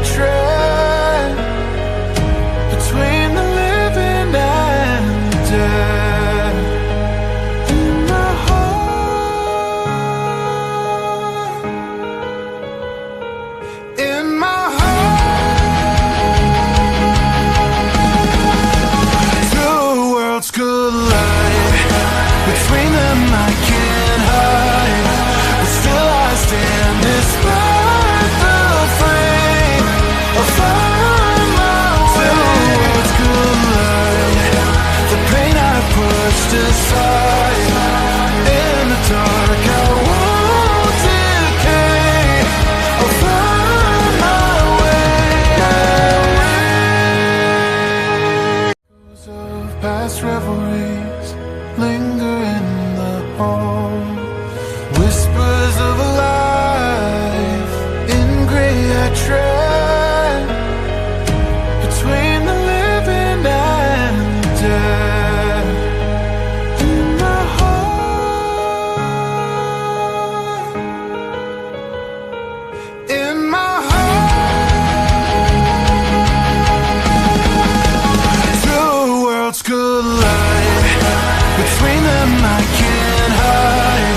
tread between the living and the dead. In my heart, in my heart, two worlds collide. Between them I can't hide, but still I stand despite the frame of my worlds collide. The pain I pushed aside in the dark, I won't decay. I'll find my way. Echoes of past revelries linger in the hall. Whispers of a life in gray I tread between the living and the dead. In my heart, in my heart, two worlds collide. Between them I can't hide,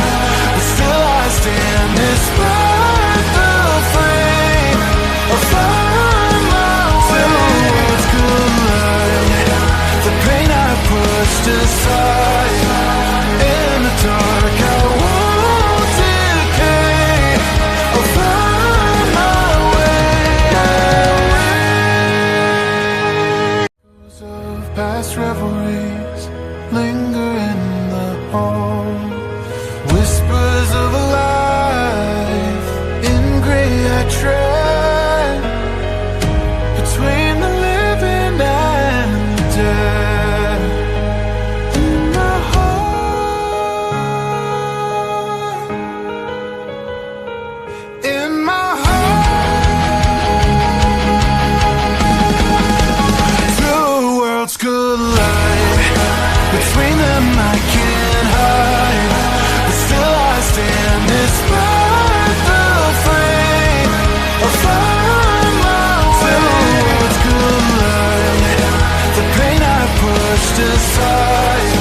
but still I stand despite the frame of my worlds collide. The pain I pushed aside in the dark, I won't decay. I'll find my way. Echoes of past revelries linger in the hall. Whispers of a life in gray I tread between the living and the dead. In my heart, in my heart, two worlds collide. Between them I can't hide, but still I stand despite the frame of my worlds collide. The pain I pushed aside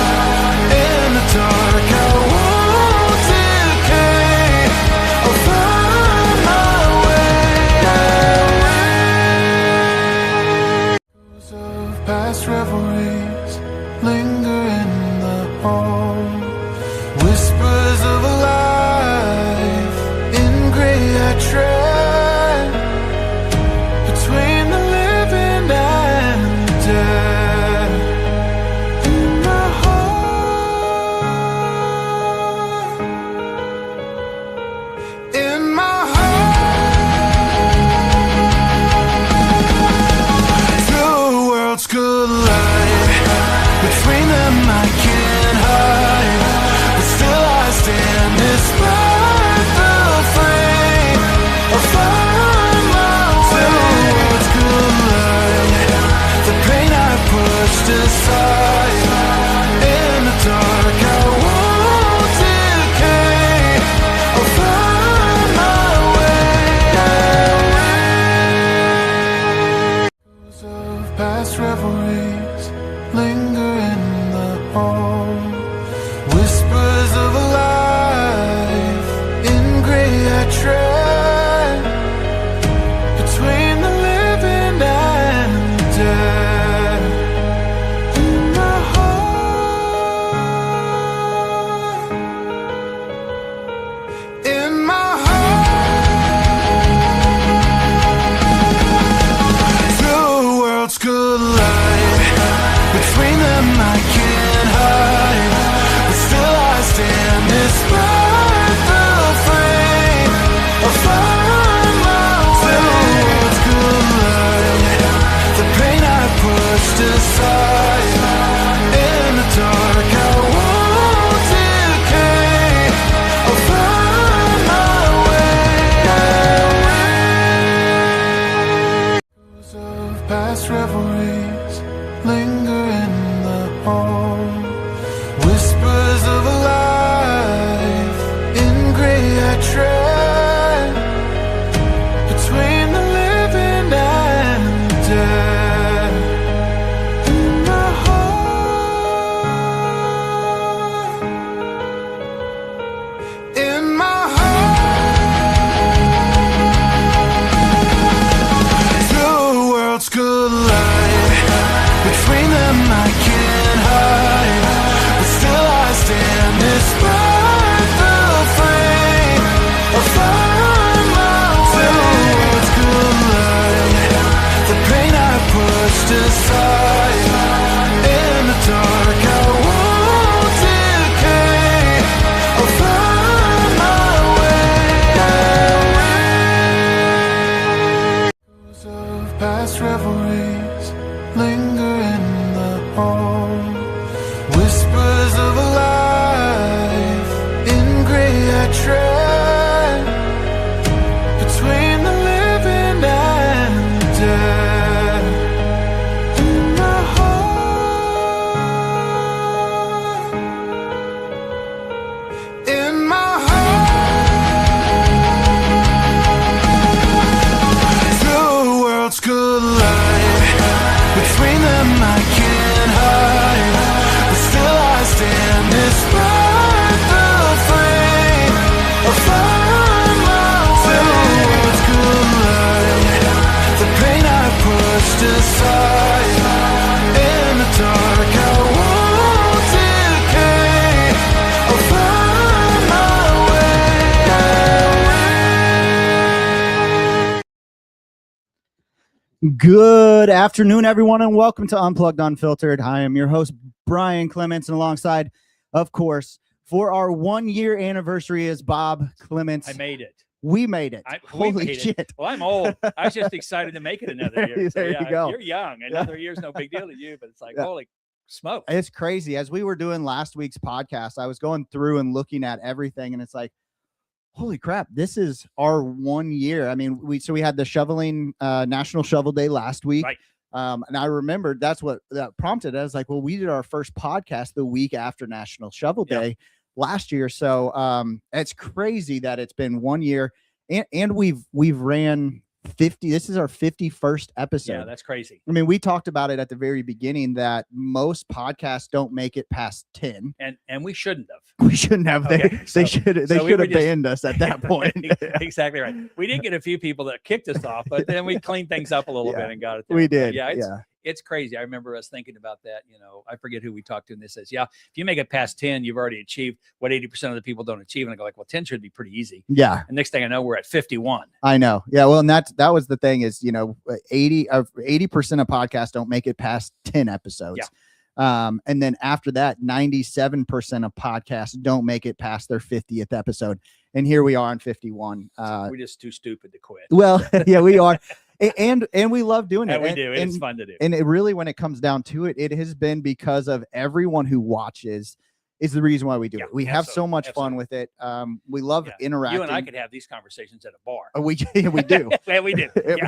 in the dark, I won't decay. I'll find my way. Echoes of past revelries linger in the hall. Whispers of a life in gray I tread between the living and the dead. In my heart, in my heart, two worlds collide. Between them I can't hide, but still I stand despite the frame of my worlds collide. The pain I pushed aside in the dark, I won't decay. I'll find my way. Echoes of past revelries linger in the hall. Whispers of a life in gray I tread between the living and the dead. In my heart, in my heart, two worlds collide. Between them I can't hide, but still I stand despite the frame of my worlds collide. The pain I pushed aside in the dark, I won't decay. I'll find my way. Echoes of past revelries linger in the hall. Whispers of a life in gray I tread between the living past revelries linger in the hall. Whispers of a life in gray I tread between the living and the dead. In my heart, in my heart, two worlds collide. Between them I can't hide, but still I stand despite the flame. I'll find my way. Two worlds collide. The pain I pushed aside in the dark, I won't decay. I'll find my way. Good afternoon, everyone, and welcome to Unplugged Unfiltered. I am your host, Brian Clements, and alongside, of course, for our 1 year anniversary is Bob Clements. I made it. We made it. Holy shit. Well, I'm old. I was just excited to make it another year. There you go. You're young. Another year's no big deal to you, but it's like, holy smoke. It's crazy. As we were doing last week's podcast, I was going through and looking at everything, and it's like, holy crap, this is our 1 year. I mean, we had the shoveling National Shovel Day last week. Right. And I remembered that prompted. I was like, well, we did our first podcast the week after National Shovel Day last year. So it's crazy that it's been 1 year and we've ran 50. This is our 51st episode. Yeah, that's crazy. I mean, we talked about it at the very beginning that most podcasts don't make it past 10. And we shouldn't have. We shouldn't have. They should have banned us at that point. Exactly right. We did get a few people that kicked us off, but then we cleaned things up a little bit and got it there. We did. It's crazy. I remember us thinking about that. You know, I forget who we talked to, and they says, if you make it past 10, you've already achieved what 80% of the people don't achieve. And I go like, well, 10 should be pretty easy. Yeah. And next thing I know, we're at 51. I know. Yeah. Well, and that was the thing is, 80% of podcasts don't make it past 10 episodes. Yeah. And then after that, 97% of podcasts don't make it past their 50th episode. And here we are on 51. We're just too stupid to quit. Well, yeah, we are. And we love doing it. And we do. It's fun to do. And it really, when it comes down to it, it has been because of everyone who watches is the reason why we do it. We have so much fun with it. We love interacting. You and I could have these conversations at a bar. We do. Yeah, we do.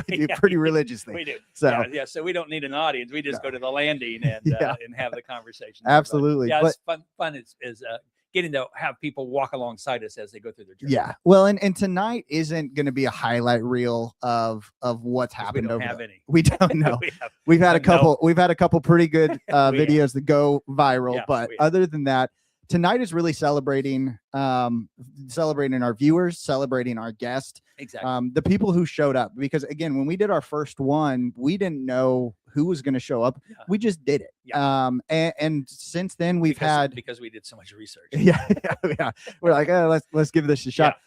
We do pretty religiously. We do. So so we don't need an audience. We just go to the landing and have the conversation. Absolutely. Yeah, it's fun is getting to have people walk alongside us as they go through their journey. Yeah. Well, and tonight isn't going to be a highlight reel of what's happened. We don't know. We've had a couple. We've had a couple pretty good videos that go viral, but other than that, tonight is really celebrating our viewers, celebrating our guests, exactly. The people who showed up. Because again, when we did our first one, we didn't know who was going to show up. Yeah. We just did it. Yeah. And since then because we did so much research. Yeah. We're like, let's give this a shot. Yeah.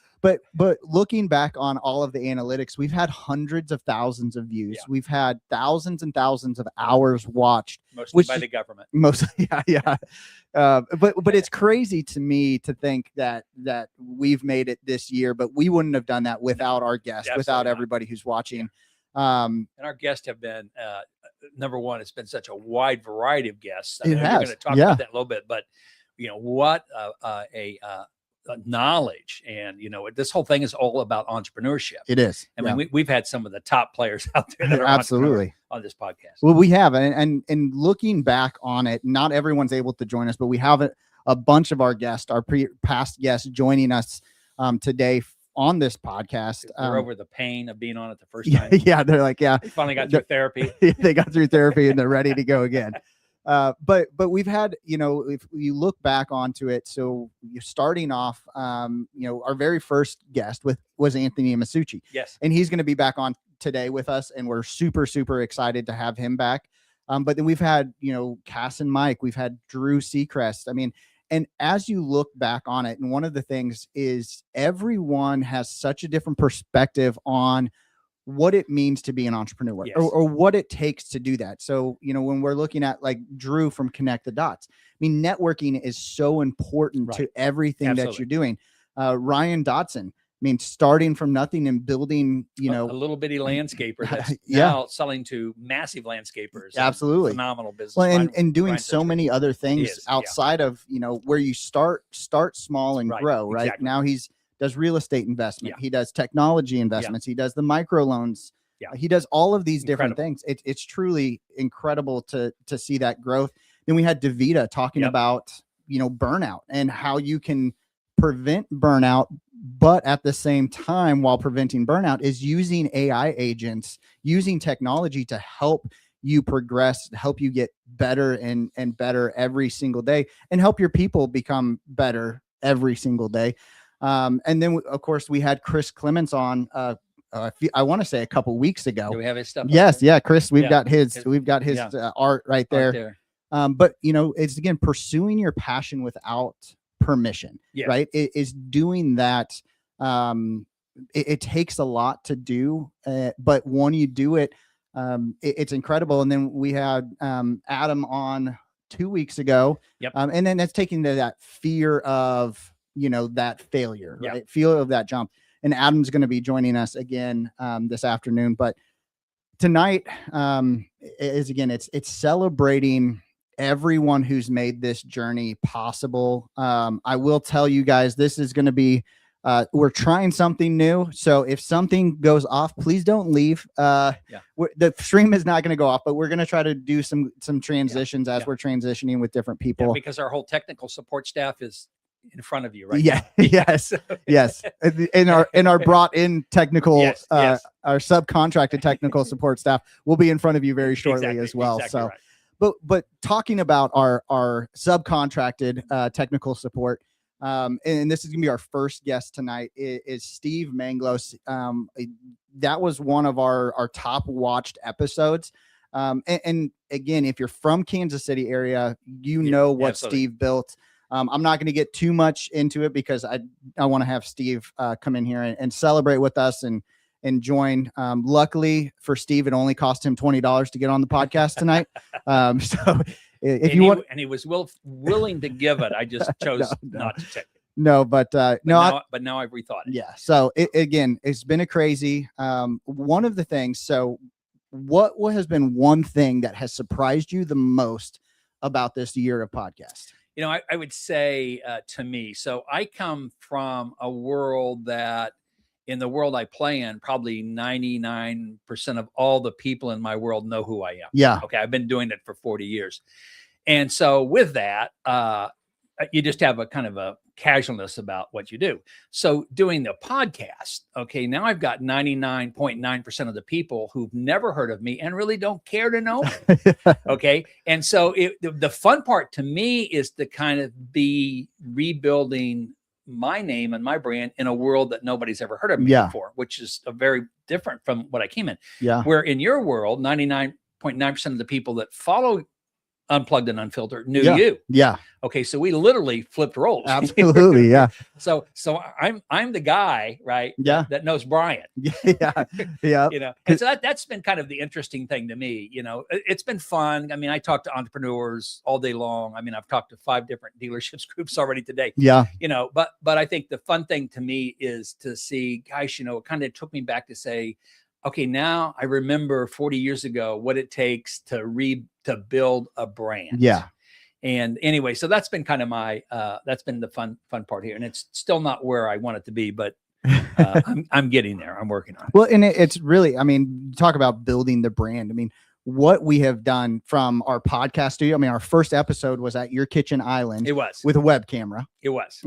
But looking back on all of the analytics, we've had hundreds of thousands of views. Yeah. We've had thousands and thousands of hours watched, mostly by the government. Mostly, yeah. But it's crazy to me to think that we've made it this year, but we wouldn't have done that without our guests, without everybody who's watching. Yeah. And our guests have been number one. It's been such a wide variety of guests. We're going to talk about that a little bit, but what a knowledge, and this whole thing is all about entrepreneurship. It is. I mean, we've had some of the top players out there that are absolutely on this podcast. Well, we have, and looking back on it, not everyone's able to join us, but we have a bunch of our guests, our past guests, joining us today on this podcast. They're over the pain of being on it the first time. Yeah, they're like, they finally got through therapy. They got through therapy and they're ready to go again. But we've had, if you look back onto it, so you're starting off, our very first guest was Anthony Masucci. Yes. And he's going to be back on today with us, and we're super, super excited to have him back. But then we've had, Cass and Mike, we've had Drew Seacrest. I mean, and as you look back on it, and one of the things is everyone has such a different perspective on what it means to be an entrepreneur, or what it takes to do that. So, when we're looking at like Drew from Connect the Dots, I mean, networking is so important to everything that you're doing. Ryan Dotson, mean, starting from nothing and building, you know, a little bitty landscaper that's yeah, now selling to massive landscapers. Absolutely. Phenomenal business. Well, and doing so many other things is, outside of, you know, where you start small and grow, right? Exactly. Now does real estate investment. Yeah. He does technology investments. He does the micro loans. He does all of these different things. It's truly incredible to see that growth. Then we had Davita talking about, you know, burnout and how you can prevent burnout, but at the same time, while preventing burnout, is using AI agents, using technology to help you progress, help you get better and better every single day, and help your people become better every single day. And then of course we had Chris Clements on, I want to say a couple weeks ago. Do we have his stuff? Yes. Yeah. Chris, we've got his art right there. But you know, it's again, pursuing your passion without permission, right? It is doing that. It takes a lot to do, but when you do it, it's incredible. And then we had Adam on 2 weeks ago. And then that's taking to that fear of, you know, that failure, right? Fear of that jump. And Adam's going to be joining us again this afternoon. But tonight is, again, it's celebrating everyone who's made this journey possible. I will tell you guys, this is going to be, we're trying something new. So if something goes off, please don't leave. The stream is not going to go off, but we're going to try to do some transitions as we're transitioning with different people. Because our whole technical support staff is in front of you, right? Yes. In our brought in technical, our subcontracted technical support staff will be in front of you very shortly as well. So, but talking about our subcontracted technical support, and this is gonna be our first guest tonight, is Steve Manglos. That was one of our top watched episodes. And again, if you're from Kansas City area, you know what Steve built. I'm not going to get too much into it because I want to have Steve come in here and celebrate with us and join. Luckily for Steve, it only cost him $20 to get on the podcast tonight. So if you want, and he was willing to give it, I just chose not to take it. No, but now I've rethought it. Yeah. So again, it's been a crazy. One of the things. So what has been one thing that has surprised you the most about this year of podcast? You know, I would say to me, so I come from a world that, in the world I play in, probably 99% of all the people in my world know who I am. Yeah. Okay. I've been doing it for 40 years. And so with that, you just have a kind of a casualness about what you do. So doing the podcast, okay, now I've got 99.9% of the people who've never heard of me and really don't care to know me. Okay. And so the fun part to me is to kind of be rebuilding my name and my brand in a world that nobody's ever heard of me before, which is a very different from what I came in. Yeah. Where in your world, 99.9% of the people that follow Unplugged and Unfiltered knew you. Yeah. Okay. So we literally flipped roles. Absolutely. Yeah. So I'm the guy, right? Yeah. That knows Brian. Yeah. You know, and so that's been kind of the interesting thing to me. You know, it's been fun. I mean, I talk to entrepreneurs all day long. I mean, I've talked to 5 different dealerships groups already today. Yeah. You know, but I think the fun thing to me is to see, gosh, you know, it kind of took me back to say, okay, now I remember 40 years ago what it takes to build a brand. Yeah. And anyway, so that's been kind of my that's been the fun part here, and it's still not where I want it to be, but I'm getting there. I'm working on it. Well, and it's really, I mean, talk about building the brand. I mean, what we have done from our podcast studio. I mean, our first episode was at your kitchen island. It was with a web camera. It was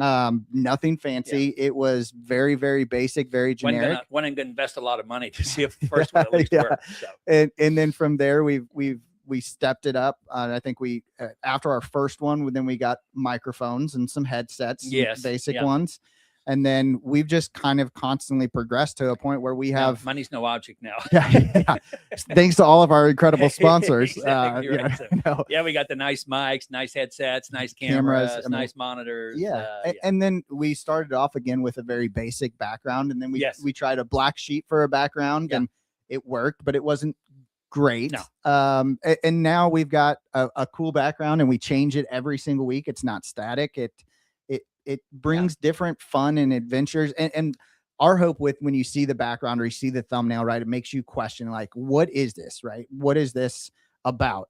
nothing fancy. Yeah. It was very, very basic, very generic. When I'm going to invest a lot of money to see if the first one at least works. So. And then from there, we stepped it up. I think we after our first one, then we got microphones and some headsets, basic ones. And then we've just kind of constantly progressed to a point where we have money's no object now. Thanks to all of our incredible sponsors. Exactly, right. So, we got the nice mics, nice headsets, nice cameras, nice monitors. And then we started off again with a very basic background, and then we tried a black sheet for a background, and it worked, but it wasn't great. No. And now we've got a cool background, and we change it every single week. It's not static. It brings different fun and adventures, and our hope with when you see the background or you see the thumbnail, right, it makes you question, like, what is this, right? What is this about?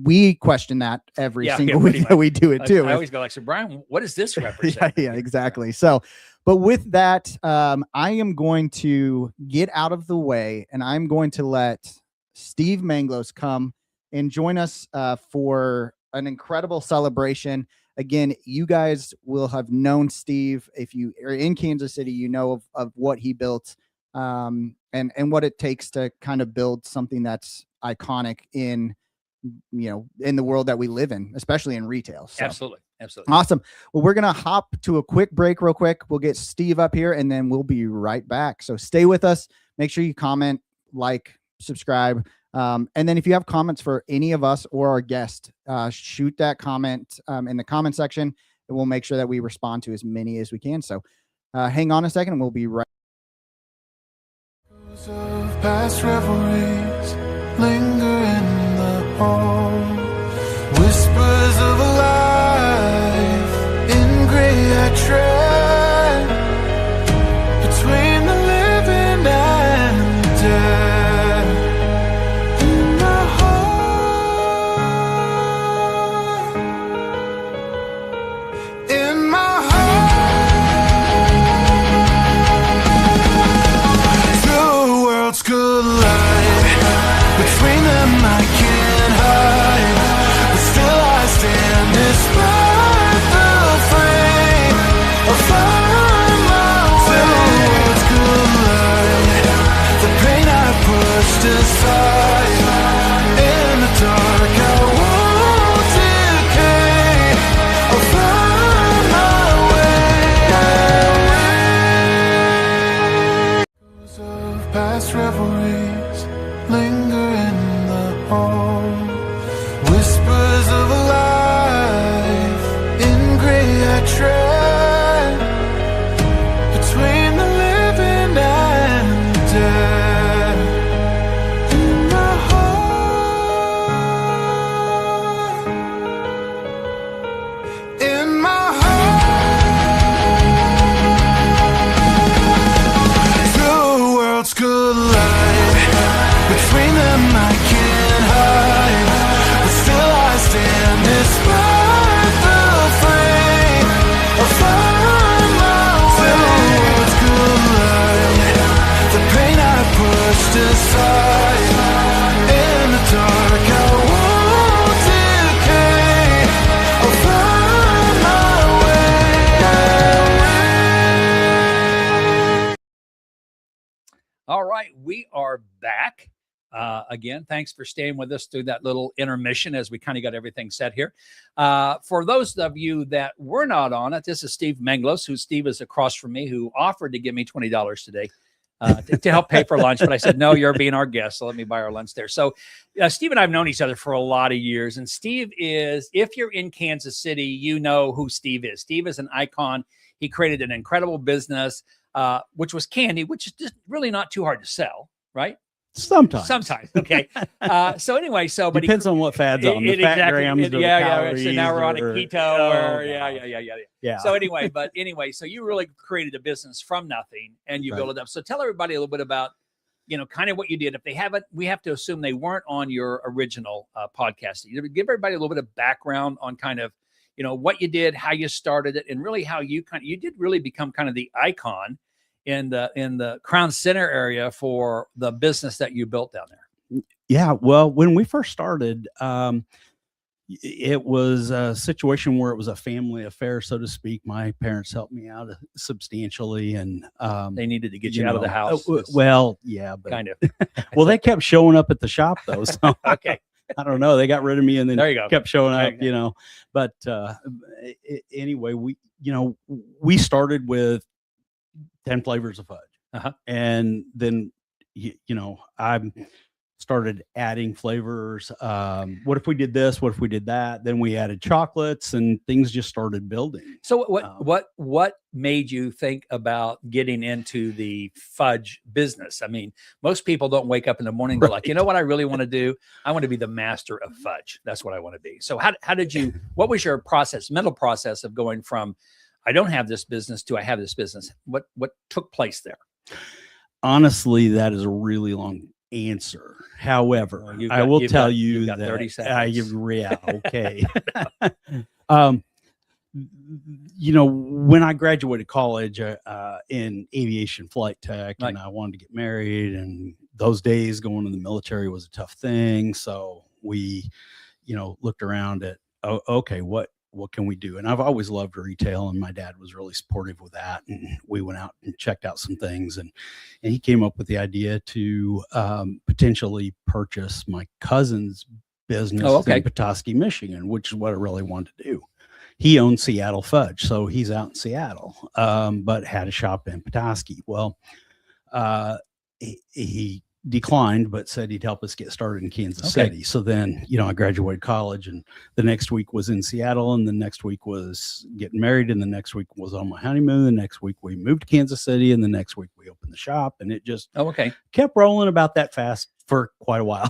We question that every single week that we do it too. I always go like, so Brian, what does this represent? Yeah, exactly. So, but with that, I am going to get out of the way and I'm going to let Steve Manglos come and join us for an incredible celebration. Again, you guys will have known Steve. If you are in Kansas City, you know of what he built and what it takes to kind of build something that's iconic in the world that we live in, especially in retail. So. Absolutely. Awesome. Well, we're going to hop to a quick break real quick. We'll get Steve up here and then we'll be right back. So stay with us. Make sure you comment, like, subscribe. And then if you have comments for any of us or our guest, shoot that comment in the comment section and we'll make sure that we respond to as many as we can. So hang on a second and we'll be right. Of past revelries linger in the hall. Whispers of a life in gray I tread between the living and the dead. In my heart, in my heart, two worlds collide. Between them I can't hide, but still I stand despite the frame of my words collide. The pain I pushed aside in the dark, I won't decay. I'll find my way. Of past revelries linger in the hall. Whispers of a life in gray I tread between the living and the dead. In my heart, in my heart, two worlds collide. Between them I can't hide, but still I stand despite the frame of my words collide. The pain I pushed aside in the dark, I won't decay. I'll find my way. All right, we are back. Again, thanks for staying with us through that little intermission as we kind of got everything set here. For those of you that were not on it, this is Steve Manglos, who Steve is across from me, who offered to give me $20 today to help pay for lunch. But I said, no, you're being our guest, so let me buy our lunch there. So Steve and I have known each other for a lot of years. And Steve is, if you're in Kansas City, you know who Steve is. Steve is an icon. He created an incredible business, which was candy, which is just really not too hard to sell, right? Sometimes. Okay. So anyway, but depends on what fad's on the fat grams. So now we're on a keto. Yeah. So so you really created a business from nothing and you built it up. So tell everybody a little bit about, kind of what you did. If they haven't, we have to assume they weren't on your original podcast. Give everybody a little bit of background on kind of, what you did, how you started it, and really how you did really become kind of the icon in the Crown Center area for the business that you built down there. Yeah. Well, when we first started, it was a situation where it was a family affair, so to speak. My parents helped me out substantially, and they needed to get you out of the house. Well, yeah, but kind of. Well, they kept showing up at the shop though. So okay. I don't know. They got rid of me and then there you go. Kept showing up, But anyway, we started with 10 flavors of fudge. And then, I started adding flavors. What if we did this? What if we did that? Then we added chocolates and things just started building. So what made you think about getting into the fudge business? I mean, most people don't wake up in the morning and go like, you know what I really want to do? I want to be the master of fudge. That's what I want to be. So how did you, what was your mental process of going from I don't have this business to I have this business? What took place there? Honestly, that is a really long answer. However, Well, I will tell you've you got that 30 seconds. yeah, okay. When I graduated college in aviation flight tech, and I wanted to get married, and those days going to the military was a tough thing. So we, looked around at, okay, what can we do? And I've always loved retail, and my dad was really supportive with that. And we went out and checked out some things, and he came up with the idea to potentially purchase my cousin's business in Petoskey, Michigan, which is what I really wanted to do. He owns Seattle Fudge, so he's out in Seattle, but had a shop in Petoskey. Well, he declined, but said he'd help us get started in Kansas City. So then, I graduated college, and the next week was in Seattle, and the next week was getting married, and the next week was on my honeymoon. The next week we moved to Kansas City, and the next week we opened the shop, and it just kept rolling about that fast for quite a while.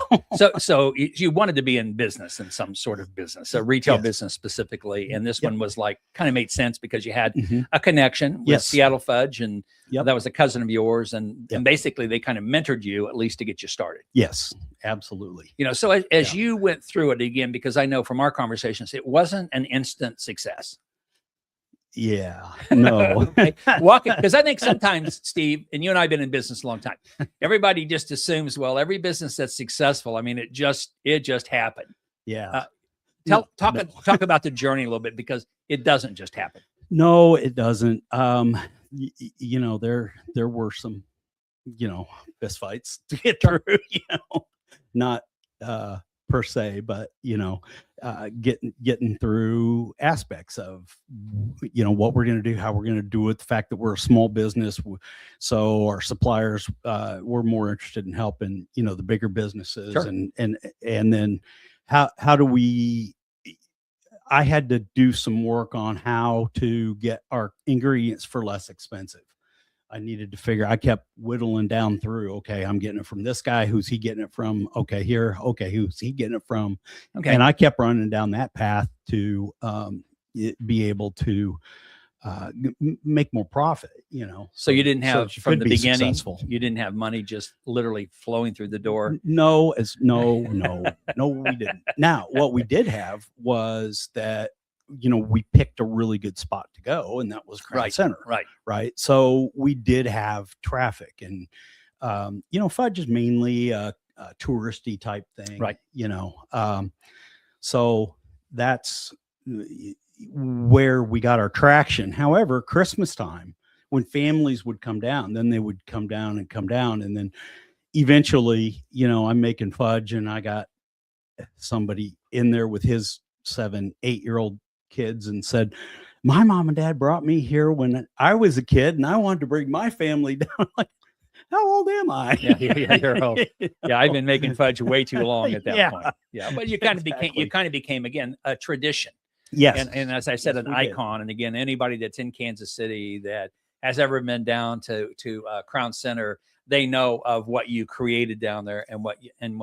So you wanted to be in business, in some sort of business, a retail business specifically. And this one was like, kind of made sense because you had a connection with Seattle Fudge, and that was a cousin of yours. And basically they kind of mentored you, at least to get you started. Yes, absolutely. So as you went through it again, because I know from our conversations, it wasn't an instant success. Yeah, no. Because I think sometimes, Steve, and you and I have been in business a long time, everybody just assumes, well, every business that's successful, I mean, it just happened. Yeah. Talk about the journey a little bit, because it doesn't just happen. No, it doesn't. There were some, fist fights to get through, not per se, but getting through aspects of what we're going to do, how we're going to do it, the fact that we're a small business, so our suppliers were more interested in helping the bigger businesses. And then how do we, I had to do some work on how to get our ingredients for less expensive. I needed to figure, I kept whittling down through, okay, I'm getting it from this guy. Who's he getting it from? Okay, here. Okay, who's he getting it from? Okay. And I kept running down that path to be able to make more profit, So you didn't have, from the beginning, you didn't have money just literally flowing through the door? No, we didn't. Now, what we did have was that, we picked a really good spot to go, and that was Crown Center. Right. So we did have traffic, and, Fudge is mainly a touristy type thing. Right. So that's where we got our traction. However, Christmas time, when families would come down, then they would come down. And then eventually, I'm making fudge, and I got somebody in there with his 7-8-year-old kids and said, my mom and dad brought me here when I was a kid, and I wanted to bring my family down. Like, how old am I? You're old. Yeah, I've been making fudge way too long at that point. Yeah, but you kind of became again a tradition. Yes, and as I said, an icon. And again, anybody that's in Kansas City that has ever been down to Crown Center, they know of what you created down there and what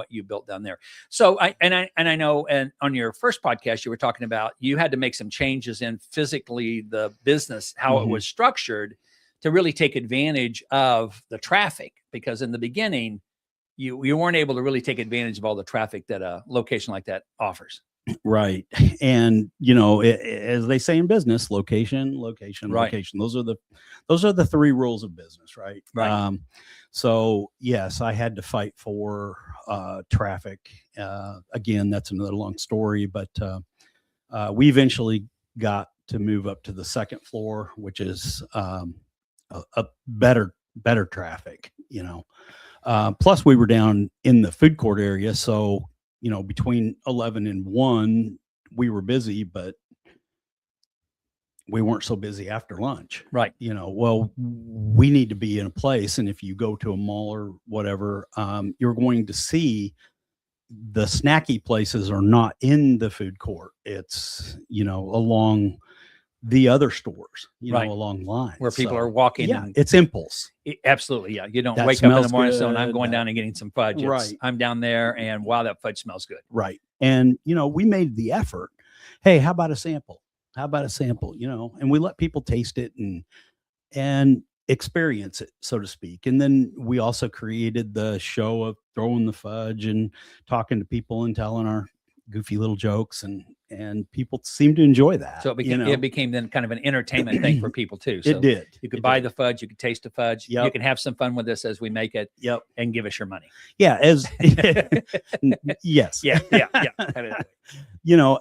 you built down there. So I know, and on your first podcast, you were talking about you had to make some changes in physically the business, how it was structured, to really take advantage of the traffic, because in the beginning, you weren't able to really take advantage of all the traffic that a location like that offers. Right. And, as they say in business, location. Those are the three rules of business. Right. So yes, I had to fight for traffic. Again, that's another long story, but we eventually got to move up to the second floor, which is a better traffic, plus we were down in the food court area. So, between 11 and 1, we were busy, but we weren't so busy after lunch. Right. Well, we need to be in a place. And if you go to a mall or whatever, you're going to see the snacky places are not in the food court. It's, along the other stores, along lines where people are walking. Yeah, it's impulse. Absolutely. Yeah. You don't wake up in the morning saying, I'm going down and getting some fudge. Right. I'm down there, and wow, that fudge smells good. Right. And, we made the effort. Hey, how about a sample? How about a sample? You know, and we let people taste it and experience it, so to speak. And then we also created the show of throwing the fudge and talking to people and telling our goofy little jokes, and people seem to enjoy that. So it became then kind of an entertainment thing for people too. So it did. You could buy the fudge, you could taste the fudge, Yep. you can have some fun with this as we make it, Yep. and give us your money. Yeah. As yes. Yeah. You know,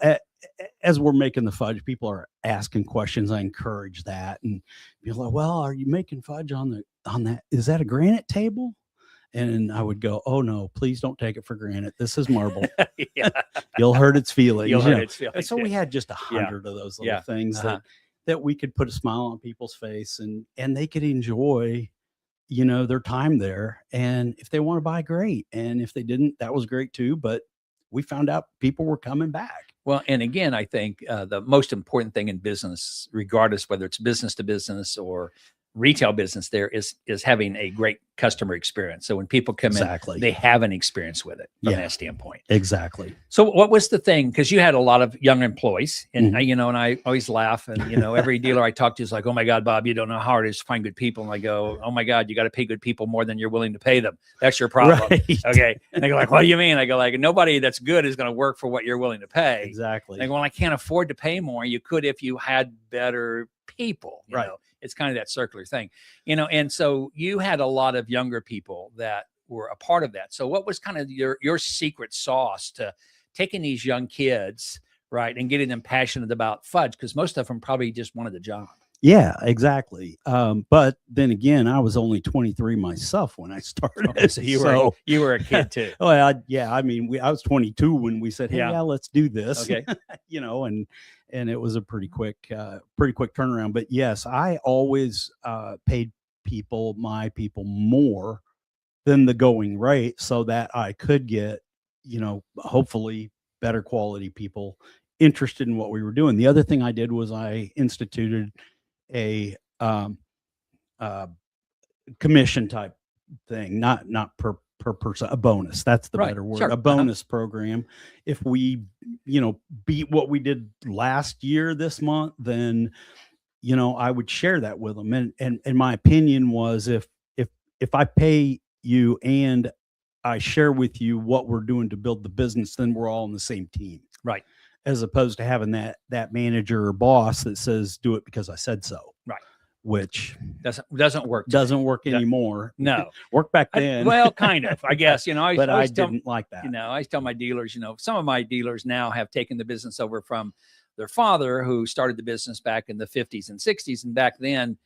as we're making the fudge, people are asking questions. I encourage that, and be like, "Well, are you making fudge on that? Is that a granite table?" And I would go, "Oh no, please don't take it for granted. This is marble. Yeah. You'll hurt its feelings." You'll you hurt know. its feelings. And so we had just 100 of those little things that we could put a smile on people's face, and they could enjoy, you know, their time there. And if they want to buy, great. And if they didn't, that was great too. But we found out people were coming back. Well, and again, I think the most important thing in business, regardless whether it's business to business or retail business, there is having a great customer experience. So when people come in, they have an experience with it from that standpoint. Exactly. So what was the thing? Because you had a lot of young employees, and you know, and I always laugh, and you know, every dealer I talk to is like, "Oh my God, Bob, you don't know how hard it is to find good people." And I go, "Oh my God, you got to pay good people more than you're willing to pay them. That's your problem." Right. Okay. And they go like, "What do you mean?" I go like, "Nobody that's good is going to work for what you're willing to pay." Exactly. And they go, "Well, I can't afford to pay more." You could if you had better people. You know? It's kind of that circular thing, you know. And so you had a lot of younger people that were a part of that. So what was kind of your secret sauce to taking these young kids, right, and getting them passionate about fudge? Because most of them probably just wanted the job. Yeah, exactly. But then again, I was only 23 myself when I started. Okay, so you were a kid too. Well, I mean, I was 22 when we said, "Hey, yeah, let's do this." Okay. You know, and it was a pretty quick turnaround. But yes, I always paid my people more than the going rate, so that I could get, you know, hopefully better quality people interested in what we were doing. The other thing I did was I instituted a commission type thing, not per person, a bonus. That's the better word. A bonus program. If we, you know, beat what we did last year this month, then, you know, I would share that with them. And my opinion was, if I pay you and I share with you what we're doing to build the business, then we're all on the same team. Right. As opposed to having that manager or boss that says, "Do it because I said so." Right. Which doesn't work. Doesn't work anymore. No. Work back then. Well, kind of, I guess, you know. I didn't like that. You know, I tell my dealers, you know, some of my dealers now have taken the business over from their father, who started the business back in the 50s and 60s. And back then,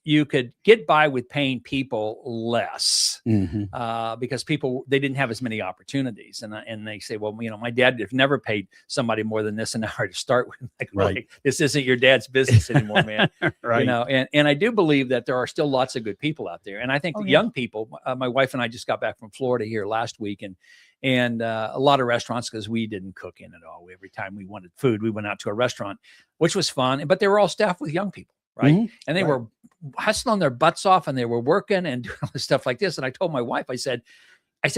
you could get by with paying people less because they didn't have as many opportunities. And they say, "Well, you know, my dad have never paid somebody more than this an hour to start with." Like, right. This isn't your dad's business anymore, man. Right. You know, and I do believe that there are still lots of good people out there. And I think young people, my wife and I just got back from Florida here last week, and a lot of restaurants, because we didn't cook in at all. Every time we wanted food, we went out to a restaurant, which was fun, but they were all staffed with young people. Right. And they were hustling their butts off, and they were working and doing all this stuff like this. And I told my wife, I said,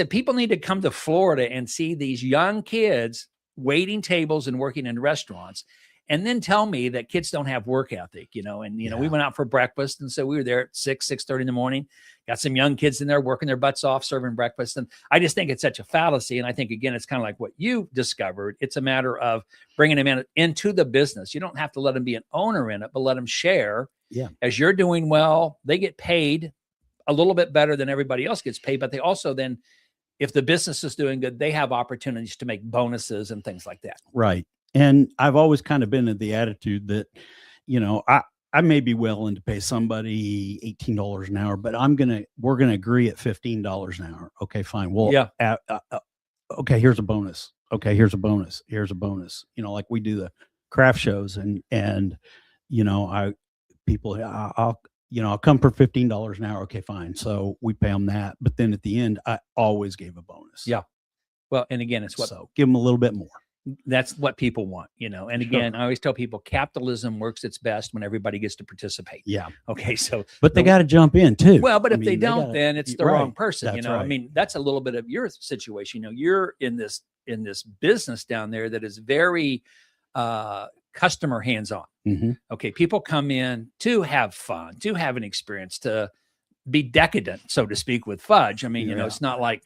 people need to come to Florida and see these young kids waiting tables and working in restaurants, and then tell me that kids don't have work ethic, you know. And, you know, we went out for breakfast. And so we were there at 6:30 in the morning, got some young kids in there working their butts off, serving breakfast. And I just think it's such a fallacy. And I think, again, it's kind of like what you discovered. It's a matter of bringing them into the business. You don't have to let them be an owner in it, but let them share. Yeah. As you're doing well, they get paid a little bit better than everybody else gets paid. But they also then, if the business is doing good, they have opportunities to make bonuses and things like that. Right. And I've always kind of been of the attitude that, you know, I may be willing to pay somebody $18 an hour, but we're going to agree at $15 an hour. Okay, fine. Well, yeah. Okay, here's a bonus. Okay, here's a bonus. Here's a bonus. You know, like we do the craft shows, and you know, I'll come for $15 an hour. Okay, fine. So we pay them that, but then at the end, I always gave a bonus. Yeah. Well, and again, so give them a little bit more. That's what people want, you know. And again, I always tell people capitalism works its best when everybody gets to participate. Yeah. Okay. So, but they got to jump in too. Well, but if they don't, then it's the wrong person. That's you know, right. I mean, that's a little bit of your situation. You know, you're in this business down there that is very customer hands-on. Okay, people come in to have fun, to have an experience, to be decadent, so to speak, with fudge. I mean, it's not like,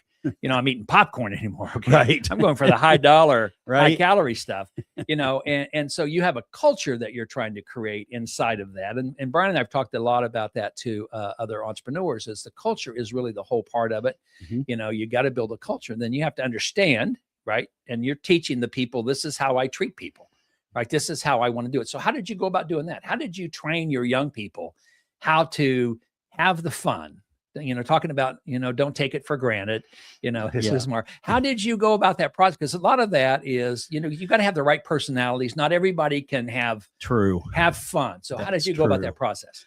I'm eating popcorn anymore. Okay? Right. I'm going for the high dollar, high Right. calorie stuff, and so you have a culture that you're trying to create inside of that. And Brian and I've talked a lot about that to other entrepreneurs, is the culture is really the whole part of it. You got to build a culture, and then you have to understand, right? And you're teaching the people, this is how I treat people, right? This is how I want to do it. So how did you go about doing that? How did you train your young people how to have the fun? Talking about, don't take it for granted, this is more, how did you go about that process? Because a lot of that is, you got to have the right personalities. Not everybody can have fun. So how did you go about that process?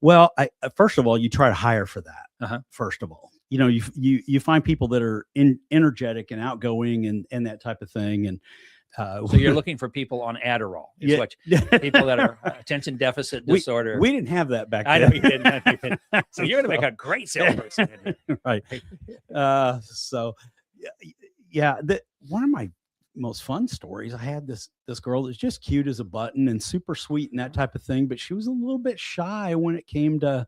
Well, first of all, you try to hire for that. First of all, you find people that are energetic and outgoing and that type of thing. And so you're looking for people on Adderall, people that are attention deficit disorder. We didn't have that back then. I know you didn't. So you're going to make a great salesperson. Right. So yeah, one of my most fun stories, I had this girl that's just cute as a button and super sweet and that type of thing, but she was a little bit shy when it came to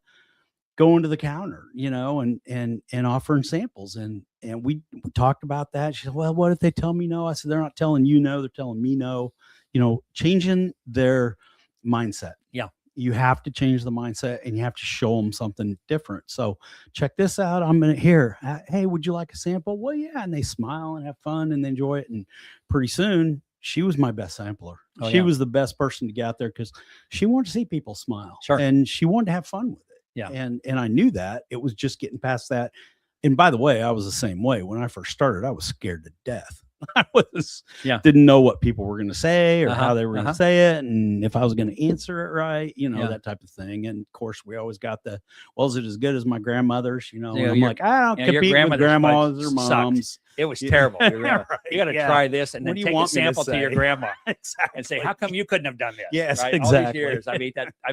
going to the counter, and offering samples. And we talked about that. She said, well, what if they tell me no? I said, they're not telling you no, they're telling me no. Changing their mindset. Yeah. You have to change the mindset, and you have to show them something different. So check this out. I'm going to hear, hey, would you like a sample? Well, yeah. And they smile and have fun and enjoy it. And pretty soon she was my best sampler. She was the best person to get out there, because she wanted to see people smile. Sure. And she wanted to have fun with it. Yeah. And I knew that. It was just getting past that. And by the way, I was the same way. When I first started, I was scared to death. I didn't know what people were going to say or how they were going to say it, and if I was going to answer it right, that type of thing. And of course, we always got is it as good as my grandmother's? I'm like, I don't compete with grandmas or moms. Sucked. It was terrible. Right. You got to try this, and then take a sample to your grandma and say, how come you couldn't have done this? Yes, right? exactly. All these years, I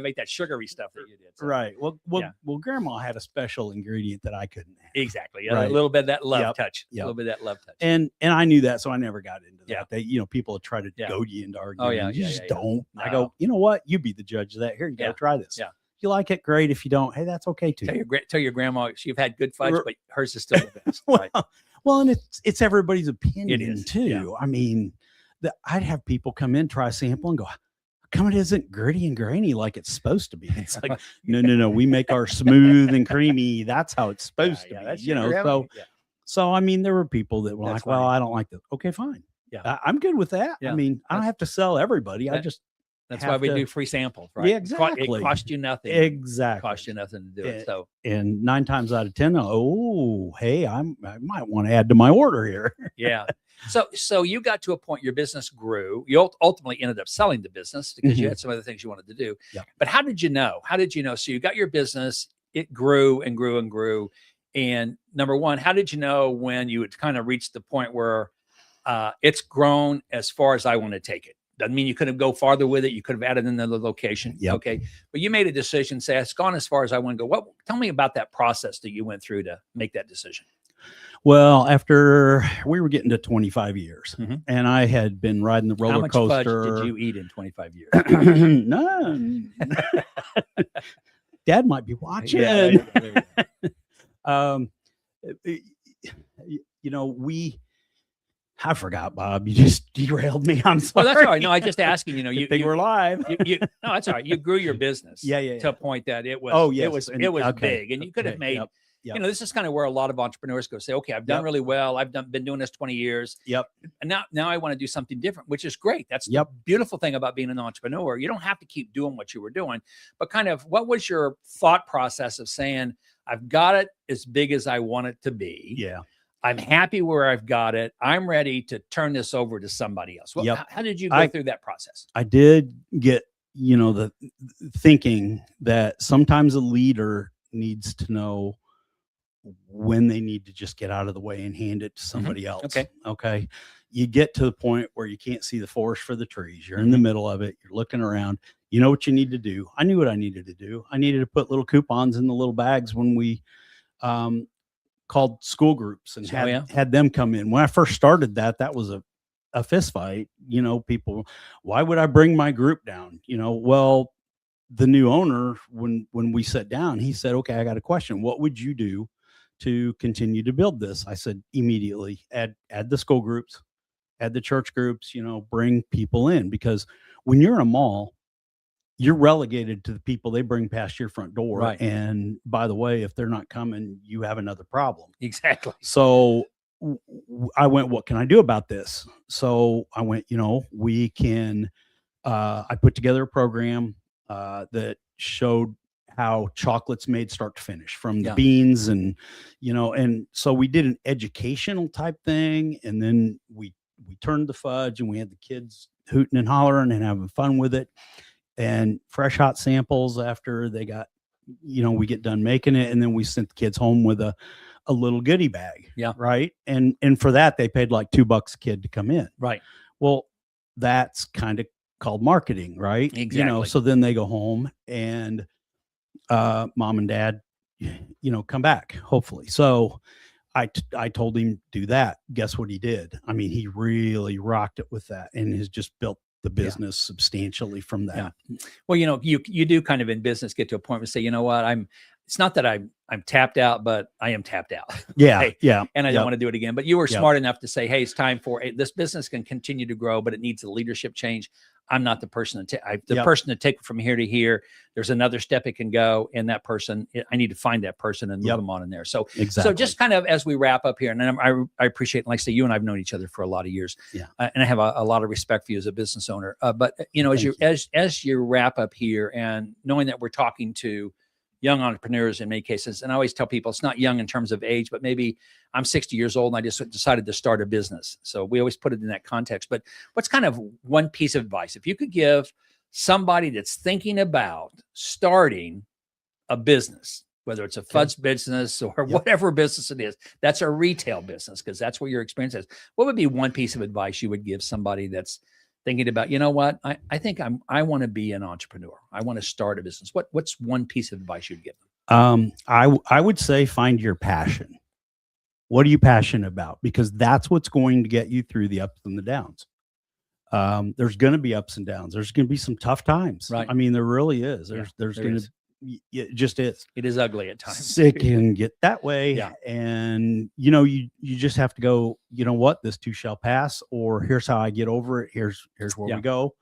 ate that sugary stuff that you did. So. Right. Well, grandma had a special ingredient that I couldn't have. Exactly. Right. A little bit of that love touch. A little bit of that love touch. And I knew that, so I never got into that. They, people would try to goad you into arguing. You just don't. No. I go, you know what? You be the judge of that. Here, you got to try this. Yeah. If you like it, great. If you don't, hey, that's okay too. Tell your grandma you've had good fudge, but hers is still the best. Well, and it's everybody's opinion. It is too. Yeah. I mean, I'd have people come in, try a sample, and go, come it isn't gritty and grainy like it's supposed to be. It's like, no. We make our smooth and creamy. That's how it's supposed to be. That's So I mean, there were people that were like, well, I don't like that. Okay, fine. Yeah, I'm good with that. I mean, I don't have to sell everybody. That's why we do free samples, right? Yeah, exactly. It costs you nothing. Exactly. It costs you nothing to do it. So, and 9 times out of 10, hey, I might want to add to my order here. Yeah. So you got to a point, your business grew. You ultimately ended up selling the business because you had some other things you wanted to do. Yeah. But how did you know? So you got your business, it grew and grew and grew. And number one, how did you know when you had kind of reached the point where it's grown as far as I want to take it? Doesn't mean you couldn't go farther with it. You could have added another location. Yep. Okay. But you made a decision, say, it's gone as far as I want to go. Tell me about that process that you went through to make that decision. Well, after we were getting to 25 years and I had been riding the roller coaster. How much fudge did you eat in 25 years? None. Dad might be watching. I forgot, Bob. You just derailed me. I'm sorry. Well, that's all right. No, I just asking. You think we're live. No, that's all right. You grew your business. To a point that it was. It was big, and you could have made. Yep. This is kind of where a lot of entrepreneurs go. Say, okay, I've done really well. I've been doing this 20 years. Yep. And now I want to do something different, which is great. That's the beautiful thing about being an entrepreneur. You don't have to keep doing what you were doing, but kind of what was your thought process of saying, I've got it as big as I want it to be. Yeah. I'm happy where I've got it. I'm ready to turn this over to somebody else. How did you go through that process? I did get, the thinking that sometimes a leader needs to know when they need to just get out of the way and hand it to somebody else. Okay. You get to the point where you can't see the forest for the trees. You're in the middle of it. You're looking around. You know what you need to do. I knew what I needed to do. I needed to put little coupons in the little bags when we, called school groups and had them come in. When I first started that was a a fist fight. People, why would I bring my group down? Well, the new owner, when we sat down, he said, okay, I got a question. What would you do to continue to build this? I said, immediately add the school groups, add the church groups, bring people in, because when you're in a mall, you're relegated to the people they bring past your front door. Right. And by the way, if they're not coming, you have another problem. Exactly. So I went, what can I do about this? So I went, we can, I put together a program that showed how chocolate's made start to finish, from the beans, and and so we did an educational type thing, and then we turned the fudge, and we had the kids hooting and hollering and having fun with it, and fresh hot samples after they got, we get done making it, and then we sent the kids home with a little goodie bag. Yeah. Right. And for that, they paid like $2 a kid to come in. Right. Well, that's kind of called marketing, right? Exactly. So then they go home, and mom and dad, come back, hopefully. So I told him do that. Guess what he did? I mean, he really rocked it with that, and has just built the business substantially from that. Yeah. Well, you do kind of in business get to a point where say, you know what, it's not that I'm tapped out, but I am tapped out. Yeah. Right? Yeah. And I don't want to do it again. But you were smart enough to say, hey, it's time for this business can continue to grow, but it needs a leadership change. I'm not the person person to take it from here to here. There's another step it can go. And that person, I need to find that person and move them on in there. So, exactly. So just kind of as we wrap up here, and I appreciate, like I say, you and I've known each other for a lot of years. Yeah. And I have a lot of respect for you as a business owner. But as you wrap up here, and knowing that we're talking to young entrepreneurs in many cases, and I always tell people it's not young in terms of age, but maybe I'm 60 years old and I just decided to start a business. So we always put it in that context. But what's kind of one piece of advice, if you could give somebody that's thinking about starting a business, whether it's a fudge business or whatever business it is, that's a retail business, because that's where your experience is. What would be one piece of advice you would give somebody that's thinking about, you know what, I think I want to be an entrepreneur. I want to start a business. What's one piece of advice you'd give them? I would say find your passion. What are you passionate about? Because that's what's going to get you through the ups and the downs. There's going to be ups and downs. There's going to be some tough times. Right. I mean, there really is. There's going to, it just is. It is ugly at times. It can get that way. Yeah. And you just have to go, you know what, this too shall pass, or here's how I get over it. Here's where we go,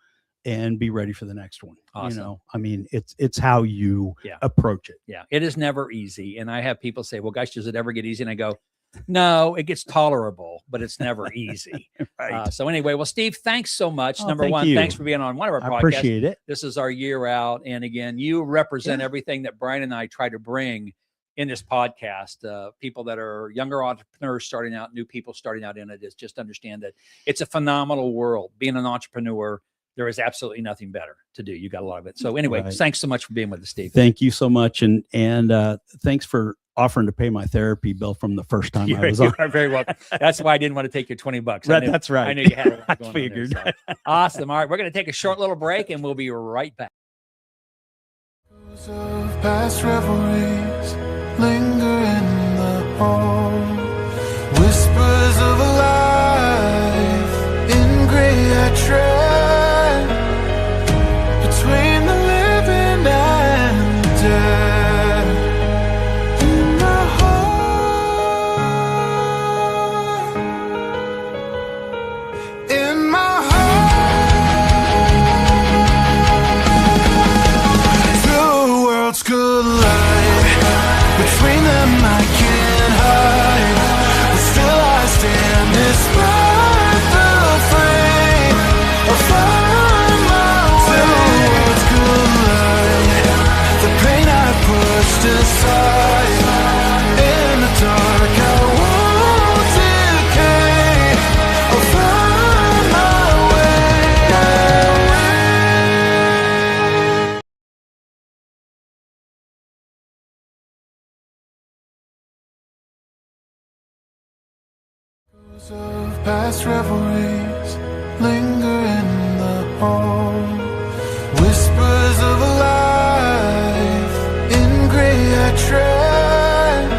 and be ready for the next one. Awesome. I mean, it's how you approach it. Yeah. It is never easy. And I have people say, well, gosh, does it ever get easy? And I go, no, it gets tolerable, but it's never easy. Right. So anyway, well, Steve, thanks so much. Oh, Number one, thanks for being on one of our podcasts. I appreciate it. This is our year out. And again, you represent everything that Brian and I try to bring in this podcast. People that are younger entrepreneurs starting out, new people starting out in it, is just understand that it's a phenomenal world. Being an entrepreneur, there is absolutely nothing better to do. You got a lot of it. So anyway, thanks so much for being with us, Steve. Thank you so much. And thanks for offering to pay my therapy bill from the first time I was on. You're very welcome. That's why I didn't want to take your $20. That's right. I knew you had it. I figured. There, so. Awesome. All right. We're going to take a short little break and we'll be right back. Of past revelries linger in the hall. Whispers of a life in gray I tread between the living and the dead. In my heart, in my heart, two worlds collide. Between them I can't hide, but still I stand despite the frame of my worlds collide. The pain I pushed aside in the dark, I won't decay. I'll find my way. Of past revelries linger in the hall. Whispers of a life in gray I tread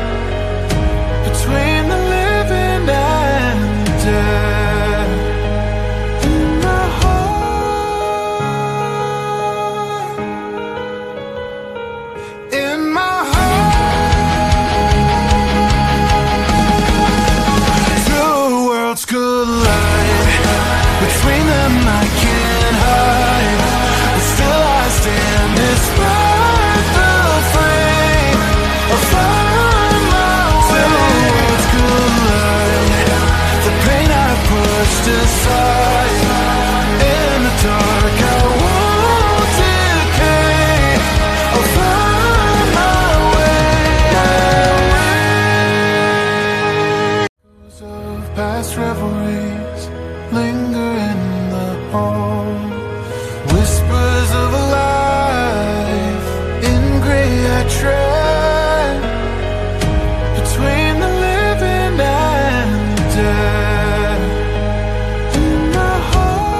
between the living and the dead. collide. Between them I can't hide, but still I stand despite the frame. I'll find my way. Worlds collide. The pain I pushed aside. In the dark I won't decay. I'll find my way. Of past revelries linger in the hall. Whispers of a life in gray I tread. Between the living and the dead. In my heart.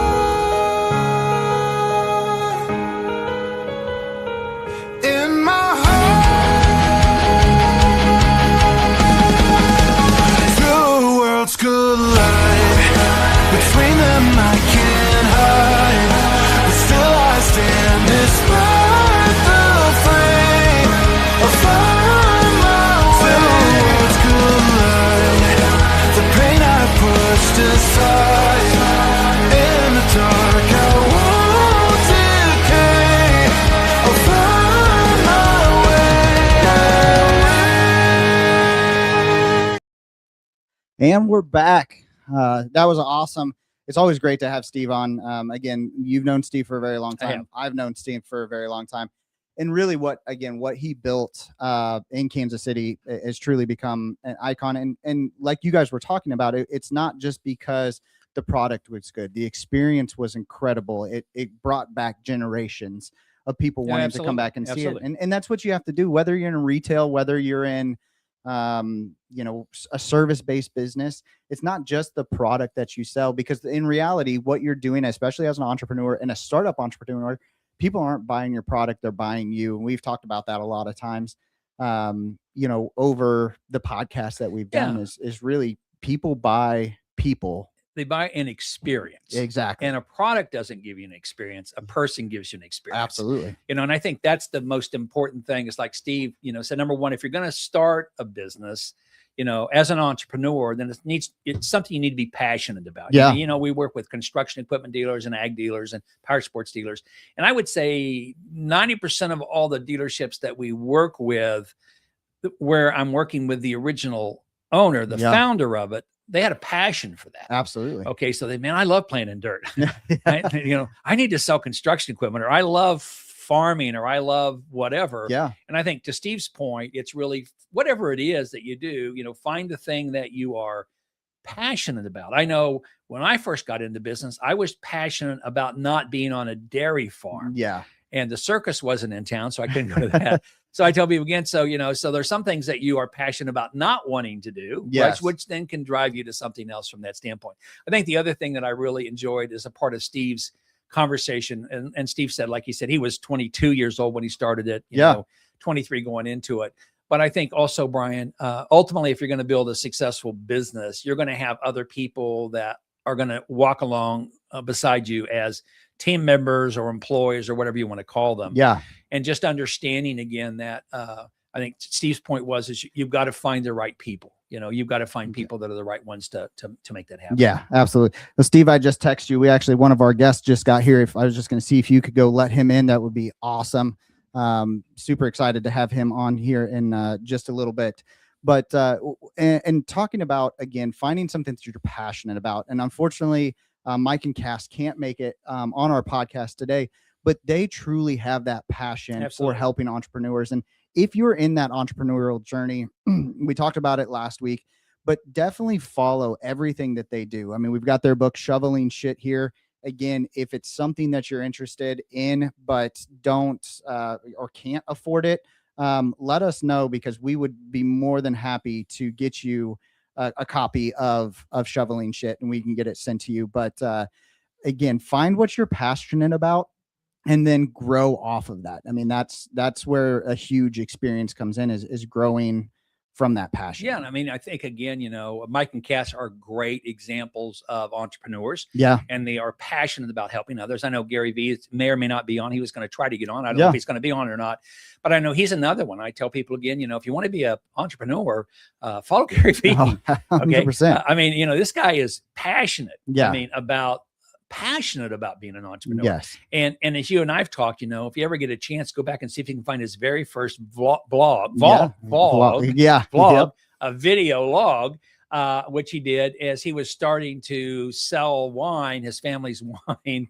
In my heart. Two worlds collide. Between them I can't hide, but still I stand despite the frame. I'll find my way. Worlds collide. The pain I pushed aside. In the dark I won't decay. I'll find my way. And we're back. That was awesome. It's always great to have Steve on. Again, you've known Steve for a very long I have. time. I've known Steve for a very long time. And really what he built in Kansas City has truly become an icon. And like you guys were talking about, it's not just because the product was good. The experience was incredible. It brought back generations of people Yeah, wanting to come absolutely. back and see it. Absolutely. And that's what you have to do, whether you're in retail, whether you're in a service-based business. It's not just the product that you sell, because in reality, what you're doing, especially as an entrepreneur and a startup entrepreneur, people aren't buying your product, they're buying you. And we've talked about that a lot of times, over the podcast that we've done. Yeah. is really people buy people. They buy an experience. Exactly. And a product doesn't give you an experience. A person gives you an experience. Absolutely. And I think that's the most important thing. It's like Steve, said, number one, if you're going to start a business, as an entrepreneur, then it's something you need to be passionate about. Yeah. We work with construction equipment dealers and ag dealers and power sports dealers. And I would say 90% of all the dealerships that we work with, where I'm working with the original owner, the founder of it, they had a passion for that. Absolutely. Okay. So I love playing in dirt. I need to sell construction equipment, or I love farming, or I love whatever. Yeah. And I think to Steve's point, it's really whatever it is that you do, find the thing that you are passionate about. I know when I first got into business, I was passionate about not being on a dairy farm. Yeah. And the circus wasn't in town, so I couldn't go to that. So I tell people again, so there's some things that you are passionate about not wanting to do, Yes. which then can drive you to something else from that standpoint. I think the other thing that I really enjoyed is a part of Steve's conversation. And Steve said, like he said, he was 22 years old when he started it, 23 going into it. But I think also, Brian, ultimately, if you're going to build a successful business, you're going to have other people that are going to walk along beside you as team members or employees or whatever you want to call them. Yeah. And just understanding again that I think Steve's point is you've got to find the right people. You've got to find people that are the right ones to make that happen. Yeah, absolutely. Well, Steve, I just texted you. One of our guests just got here. If I was just going to see if you could go let him in, that would be awesome. Super excited to have him on here in just a little bit. But and talking about, again, finding something that you're passionate about. And unfortunately, Mike and Cass can't make it on our podcast today, but they truly have that passion Absolutely. for helping entrepreneurs. And if you're in that entrepreneurial journey, we talked about it last week, but definitely follow everything that they do. I mean, we've got their book, Shoveling Shit, here. Again, if it's something that you're interested in, but don't or can't afford it, let us know, because we would be more than happy to get you a copy of Shoveling Shit, and we can get it sent to you. But again, find what you're passionate about and then grow off of that. I mean, that's where a huge experience comes in, is growing from that passion. Yeah. And I mean, I think again, Mike and Cass are great examples of entrepreneurs. Yeah. And they are passionate about helping others. I know Gary Vee may or may not be on. He was going to try to get on. I don't know if he's going to be on or not, but I know he's another one. I tell people again, if you want to be an entrepreneur, follow Gary Vee. Oh, 100%. Okay. I mean, this guy is passionate. Yeah. I mean, passionate about being an entrepreneur. Yes. And as you and I've talked, if you ever get a chance, go back and see if you can find his very first vlog, a video log, which he did as he was starting to sell wine, his family's wine,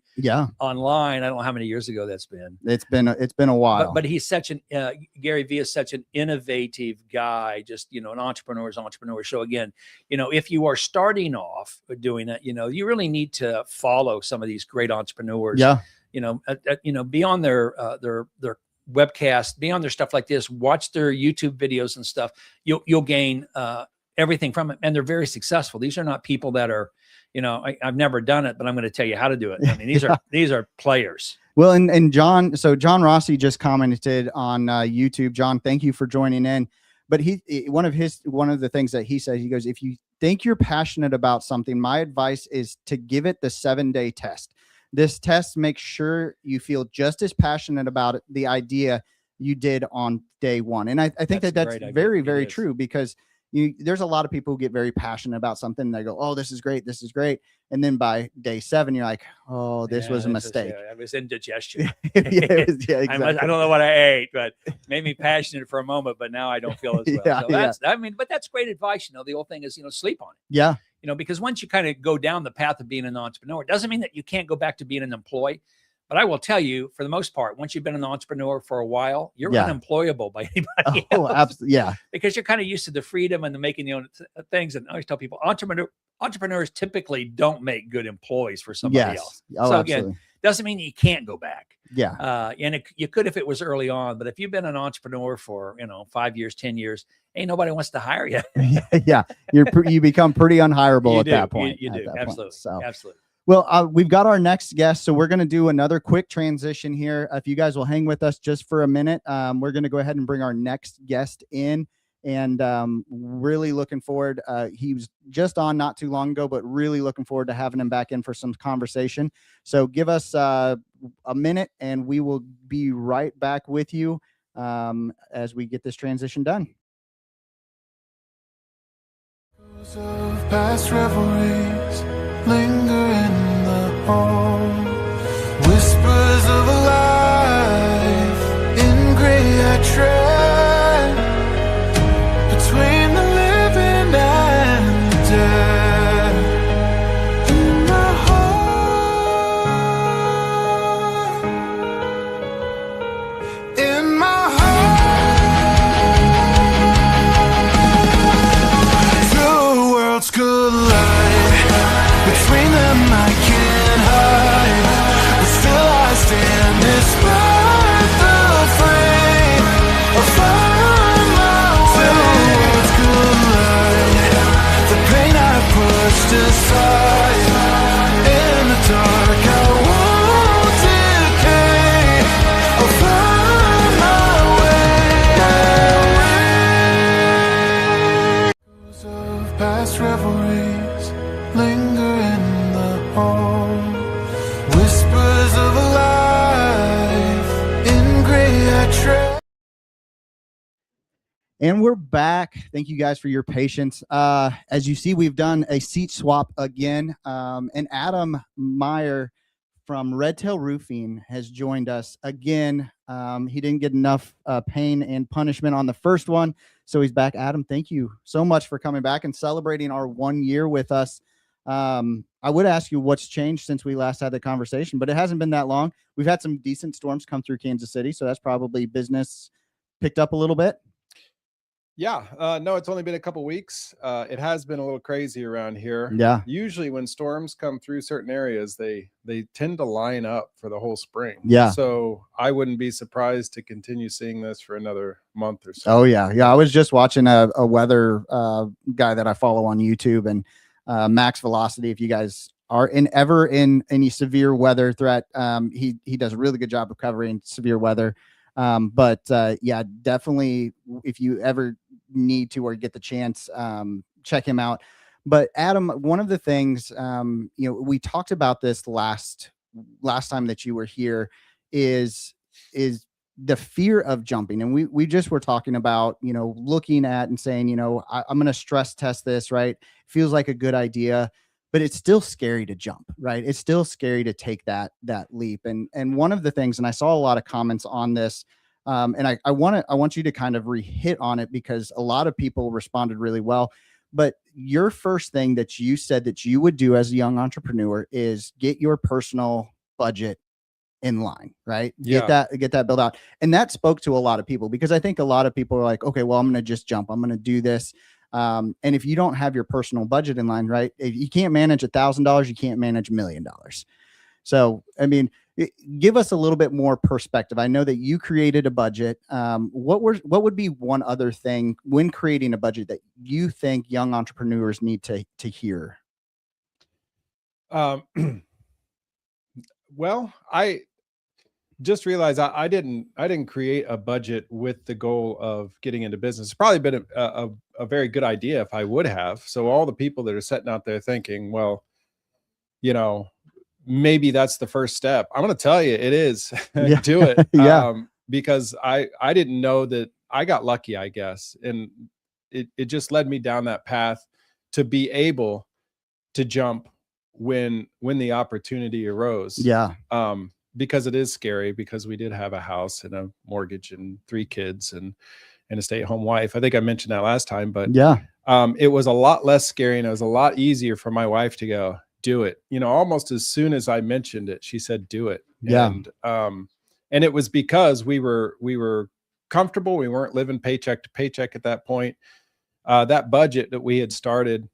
online. I don't know how many years ago that's been. It's been a while. But he's such an Gary Vee is such an innovative guy. Just an entrepreneur's entrepreneur. So again, if you are starting off doing it, you really need to follow some of these great entrepreneurs. Yeah. Be on their webcast, be on their stuff like this. Watch their YouTube videos and stuff. You'll gain everything from it, and they're very successful. These are not people that are, I've never done it, but I'm going to tell you how to do it. I mean, these are players. Well, and John Rossi just commented on YouTube. John, thank you for joining in. But one of the things that he said, he goes, if you think you're passionate about something, my advice is to give it the 7-day test. This test makes sure you feel just as passionate about it, the idea you did on day one. And I think that's very, very true, because there's a lot of people who get very passionate about something. And they go, oh, this is great. This is great. And then by day 7, you're like, oh, this was a mistake. I was indigestion. Exactly. I don't know what I ate, but made me passionate for a moment, but now I don't feel as well. But that's great advice. The old thing is, sleep on it. Yeah. Because once you kind of go down the path of being an entrepreneur, it doesn't mean that you can't go back to being an employee. But I will tell you, for the most part, once you've been an entrepreneur for a while, you're unemployable by anybody else. Oh, absolutely. Yeah. Because you're kind of used to the freedom and the making your own things. And I always tell people, entrepreneurs typically don't make good employees for somebody else. Oh, so absolutely. Again, doesn't mean you can't go back. Yeah. And you could if it was early on, but if you've been an entrepreneur for 5 years, 10 years, ain't nobody wants to hire you. Yeah. You become pretty unhireable that point. You do. Absolutely. So. Absolutely. Well, we've got our next guest, so we're going to do another quick transition here. If you guys will hang with us just for a minute, we're going to go ahead and bring our next guest in, and really looking forward. He was just on not too long ago, but really looking forward to having him back in for some conversation. So give us a minute, and we will be right back with you as we get this transition done. Past revelries linger in the hall, whispers of a life in gray I tread, between the living and the dead. In my heart, in my heart, two worlds collide. Between them I can't hide, but still I stand despite the frame of find my way. Worlds collide, the pain I pushed aside. In the dark I won't decay, I'll find my way. Echoes of past revelries linger in the hall, whispers of a life in gray I tread. And we're back. Thank you guys for your patience. As you see, we've done a seat swap again. And Adam Meyer from Red Tail Roofing has joined us again. He didn't get enough pain and punishment on the first one, so he's back. Adam, thank you so much for coming back and celebrating our 1 year with us. I would ask you what's changed since we last had the conversation, but it hasn't been that long. We've had some decent storms come through Kansas City, so that's probably business picked up a little bit. Yeah, no, it's only been a couple weeks. It has been a little crazy around here. Yeah. Usually when storms come through certain areas, they tend to line up for the whole spring. Yeah. So I wouldn't be surprised to continue seeing this for another month or so. Oh yeah. Yeah. I was just watching a weather guy that I follow on YouTube, and Max Velocity. If you guys are in any severe weather threat, he does a really good job of covering severe weather. Yeah, definitely, if you ever need to or get the chance, check him out. But Adam, one of the things, we talked about this last time that you were here, is the fear of jumping. And we just were talking about, looking at and saying, I'm going to stress test this, right? Feels like a good idea, but it's still scary to jump, right? It's still scary to take that leap. And one of the things, and I saw a lot of comments on this, and I want you to kind of re-hit on it, because a lot of people responded really well. But your first thing that you said that you would do as a young entrepreneur is get your personal budget in line, right? Yeah. Get that built out. And that spoke to a lot of people, because I think a lot of people are like, okay, well, I'm going to just jump. I'm going to do this. And if you don't have your personal budget in line, right? If you can't manage $1,000, you can't manage $1 million. So, I mean, give us a little bit more perspective. I know that you created a budget. What would be one other thing when creating a budget that you think young entrepreneurs need to hear? Well, I just realized I didn't create a budget with the goal of getting into business. It's probably been a very good idea if I would have. So all the people that are sitting out there thinking, well, maybe that's the first step, I'm going to tell you it is. Yeah. Do it. Yeah. Because I didn't know that. I got lucky, I guess. And it just led me down that path to be able to jump when the opportunity arose. Yeah. Because it is scary, because we did have a house and a mortgage and 3 kids and a stay-at-home wife. I think I mentioned that last time, but yeah, it was a lot less scary, and it was a lot easier for my wife to go, do it. Almost as soon as I mentioned it, she said, do it. Yeah. And it was because we were comfortable. We weren't living paycheck to paycheck at that point. That budget that we had started,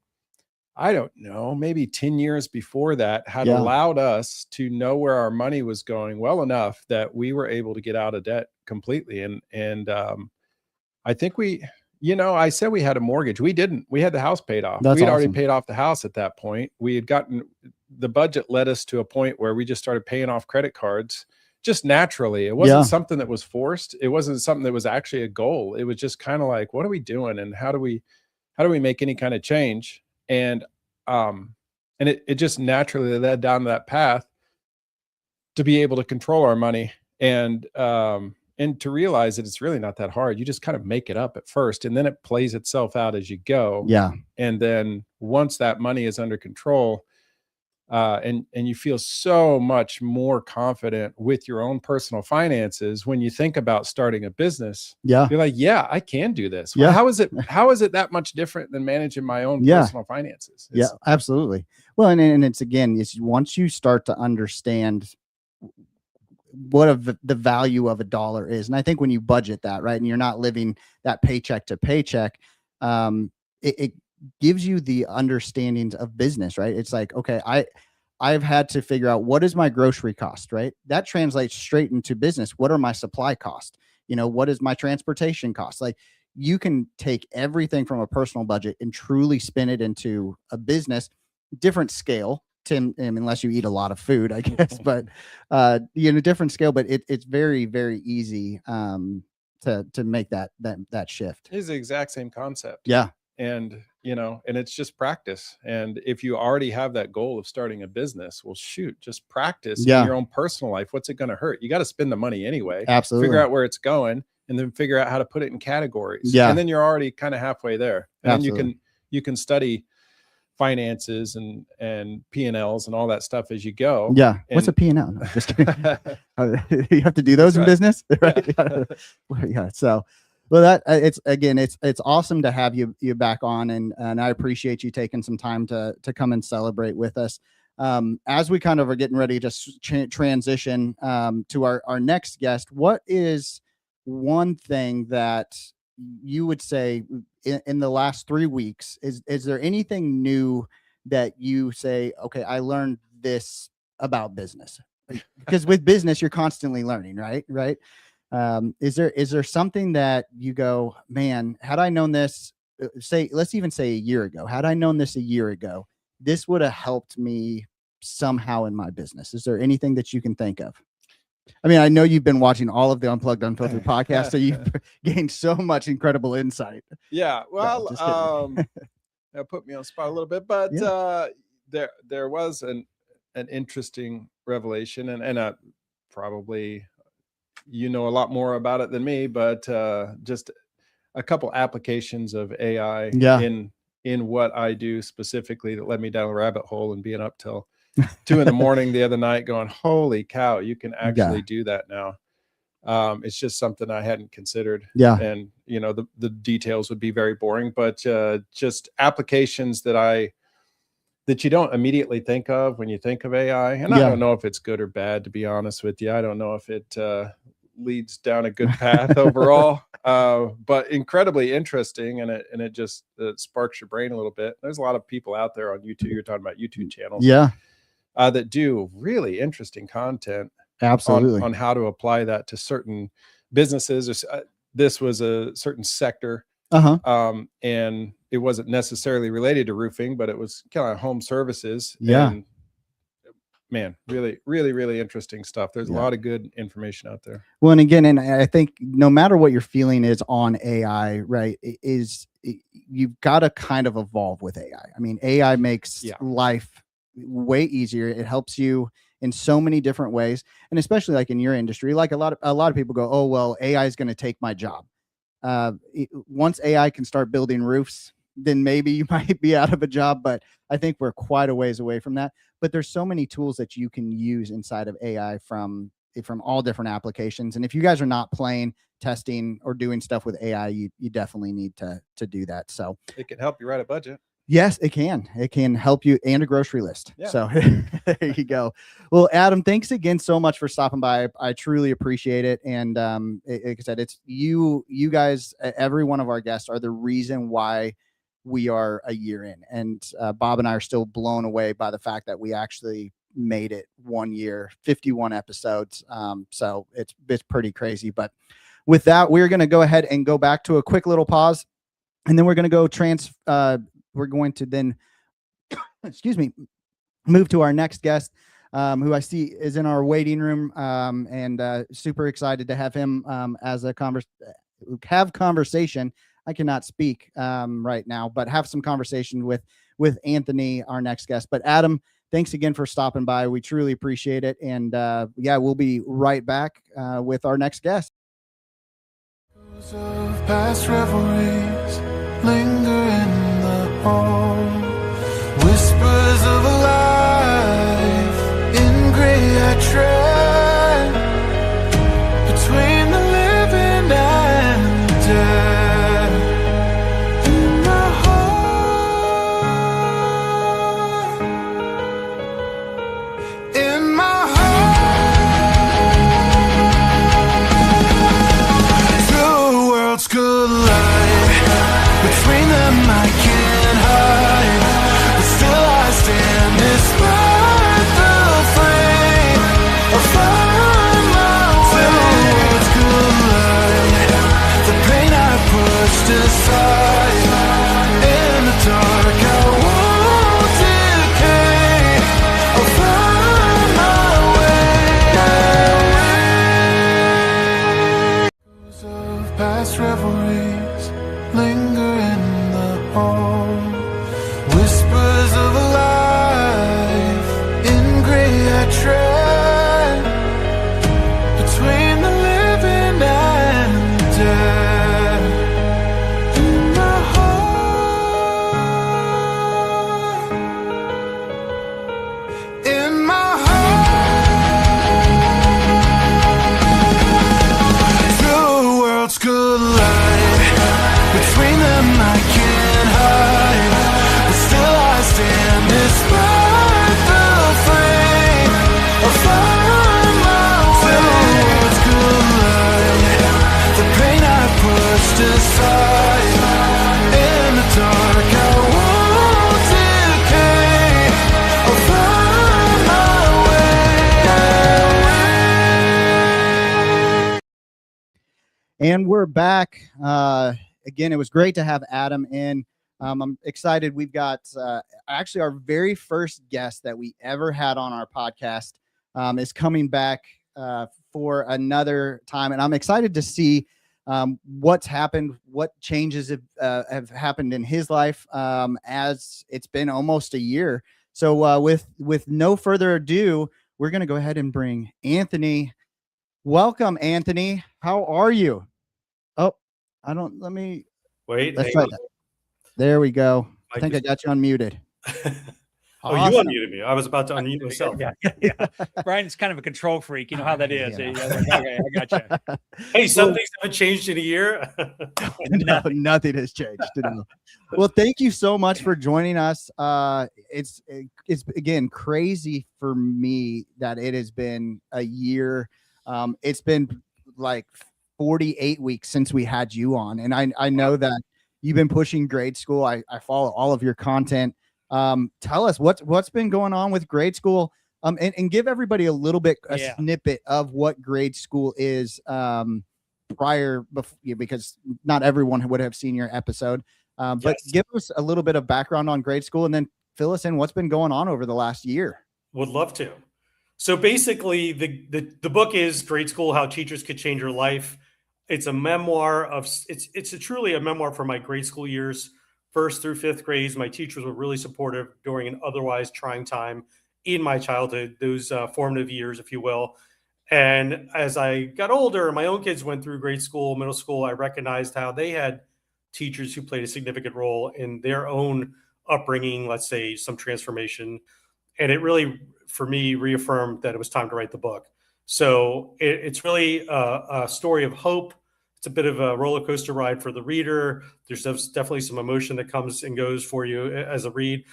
I don't know, maybe 10 years before that, had allowed us to know where our money was going well enough that we were able to get out of debt completely. And I think I said we had a mortgage. We didn't. We had the house paid off. That's We'd already awesome. paid off the house at that point. We had gotten, the budget led us to a point where we just started paying off credit cards just naturally. It wasn't something that was forced. It wasn't something that was actually a goal. It was just kind of like, what are we doing? And how do we make any kind of change? And it just naturally led down that path to be able to control our money and to realize that it's really not that hard. You just kind of make it up at first, and then it plays itself out as you go. Yeah. And then once that money is under control, and you feel so much more confident with your own personal finances when you think about starting a business. Yeah. You're like, yeah, I can do this. Yeah. Well, how is it that much different than managing my own personal finances? Yeah, absolutely. Well, and it's once you start to understand what the value of $1 is, and I think when you budget that, right, and you're not living that paycheck to paycheck, it gives you the understandings of business, right? It's like, okay, I've had to figure out, what is my grocery cost, right? That translates straight into business. What are my supply costs? What is my transportation cost? Like, you can take everything from a personal budget and truly spin it into a business, different scale, Tim, unless you eat a lot of food, I guess, but different scale, but it's very, very easy to make that shift. It's the exact same concept. Yeah. And and it's just practice. And if you already have that goal of starting a business, well, shoot, just practice in your own personal life. What's it going to hurt? You got to spend the money anyway. Absolutely. Figure out where it's going, and then figure out how to put it in categories. Yeah. And then you're already kind of halfway there. And Absolutely. then you can study finances and P&Ls and all that stuff as you go. Yeah. What's a P&L? No, just kidding. You have to do those in business, right? Yeah. So, well, it's awesome to have you back on, and I appreciate you taking some time to come and celebrate with us. As we kind of are getting ready to transition to our next guest, what is one thing that you would say in the last 3 weeks? Is there anything new that you say, okay, I learned this about business? Because with business, you're constantly learning, right? Is there something that you go, man, had I known this, let's even say a year ago, had I known this a year ago, this would have helped me somehow in my business? Is there anything that you can think of? I mean, I know you've been watching all of the Unplugged Unfiltered podcast, so you've gained so much incredible insight. Yeah. Well, just kidding. that put me on the spot a little bit, but there was an interesting revelation, and probably you know a lot more about it than me, but just a couple applications of AI in what I do specifically that led me down a rabbit hole and being up till 2 a.m. the other night going, holy cow, you can actually do that now. It's just something I hadn't considered. Yeah. And you know, the details would be very boring, but just applications that you don't immediately think of when you think of AI. And I don't know if it's good or bad, to be honest with you. I don't know if it leads down a good path overall, but incredibly interesting. And it just sparks your brain a little bit. There's a lot of people out there on YouTube. You're talking about YouTube channels. Yeah. That do really interesting content. Absolutely. On how to apply that to certain businesses. This was a certain sector. And it wasn't necessarily related to roofing, but it was kind of home services. Yeah. And man, really, really, really interesting stuff. There's a lot of good information out there. Well, and again, and I think no matter what your feeling is on AI, right, you've got to kind of evolve with AI. I mean, AI makes life way easier. It helps you in so many different ways. And especially like in your industry, like a lot of people go, oh, well, AI is going to take my job. Once AI can start building roofs, then maybe you might be out of a job, but I think we're quite a ways away from that. But there's so many tools that you can use inside of AI from all different applications. And if you guys are not playing, testing, or doing stuff with AI, you definitely need to do that. So it can help you write a budget. Yes, it can. It can help you, and a grocery list. Yeah. So there you go. Well, Adam, thanks again so much for stopping by. I truly appreciate it. And like I said, it's you guys, every one of our guests are the reason why we are a year in. And Bob and I are still blown away by the fact that we actually made it 1 year, 51 episodes. So it's pretty crazy. But with that, we're going to go ahead and go back to a quick little pause. And then we're going to go we're going to then, excuse me, move to our next guest, who I see is in our waiting room, and super excited to have him as a conversation. I cannot speak right now, but have some conversation with Anthony, our next guest. But Adam, thanks again for stopping by. We truly appreciate it. And we'll be right back with our next guest. Of past revelries linger in the hall, whispers of a life in gray I tread between the living and the dead. In my heart, in my heart, two worlds collide. Between them I can't hide, but still I stand despite the flame of my way. Worlds collide, the pain I pushed aside. In the dark I won't decay, I'll find my way. Of past revelries linger in the hall, whispers of a life in gray I tread between the living and the dead. In my heart, in my heart, two worlds collide. Between them I can't hide, but still I stand despite the flame of my way. Worlds collide, the pain I pushed aside. In the dark I won't decay, I'll find my way. And we're back. Again, it was great to have Adam in. I'm excited. We've got actually our very first guest that we ever had on our podcast is coming back for another time, and I'm excited to see what's happened, what changes have happened in his life as it's been almost a year. So with no further ado, we're going to go ahead and bring Anthony. Welcome, Anthony. How are you? Oh, let me wait. let's try that. There we go. I think I got you unmuted. Oh, awesome. You unmuted me. I was about to unmute myself. Yeah. Brian's kind of a control freak. You know how that is. Yeah. Okay, I got you. Hey, some things haven't changed in a year. No, nothing has changed. Well, thank you so much for joining us. It's again crazy for me that it has been a year. It's been like 48 weeks since we had you on, and I know that you've been pushing grade school. I follow all of your content. Tell us what's been going on with grade school, and give everybody a little bit snippet of what grade school is because not everyone would have seen your episode. But give us a little bit of background on grade school, and then fill us in what's been going on over the last year. Would love to. So basically, the book is Grade School: How Teachers Could Change Your Life. It's a memoir of it's truly a memoir for my grade school years. First through fifth grades, my teachers were really supportive during an otherwise trying time in my childhood, those formative years, if you will. And as I got older, my own kids went through grade school, middle school, I recognized how they had teachers who played a significant role in their own upbringing, let's say some transformation. And it really, for me, reaffirmed that it was time to write the book. So it's really a story of hope. It's a bit of a roller coaster ride for the reader. There's definitely some emotion that comes and goes for you as a read.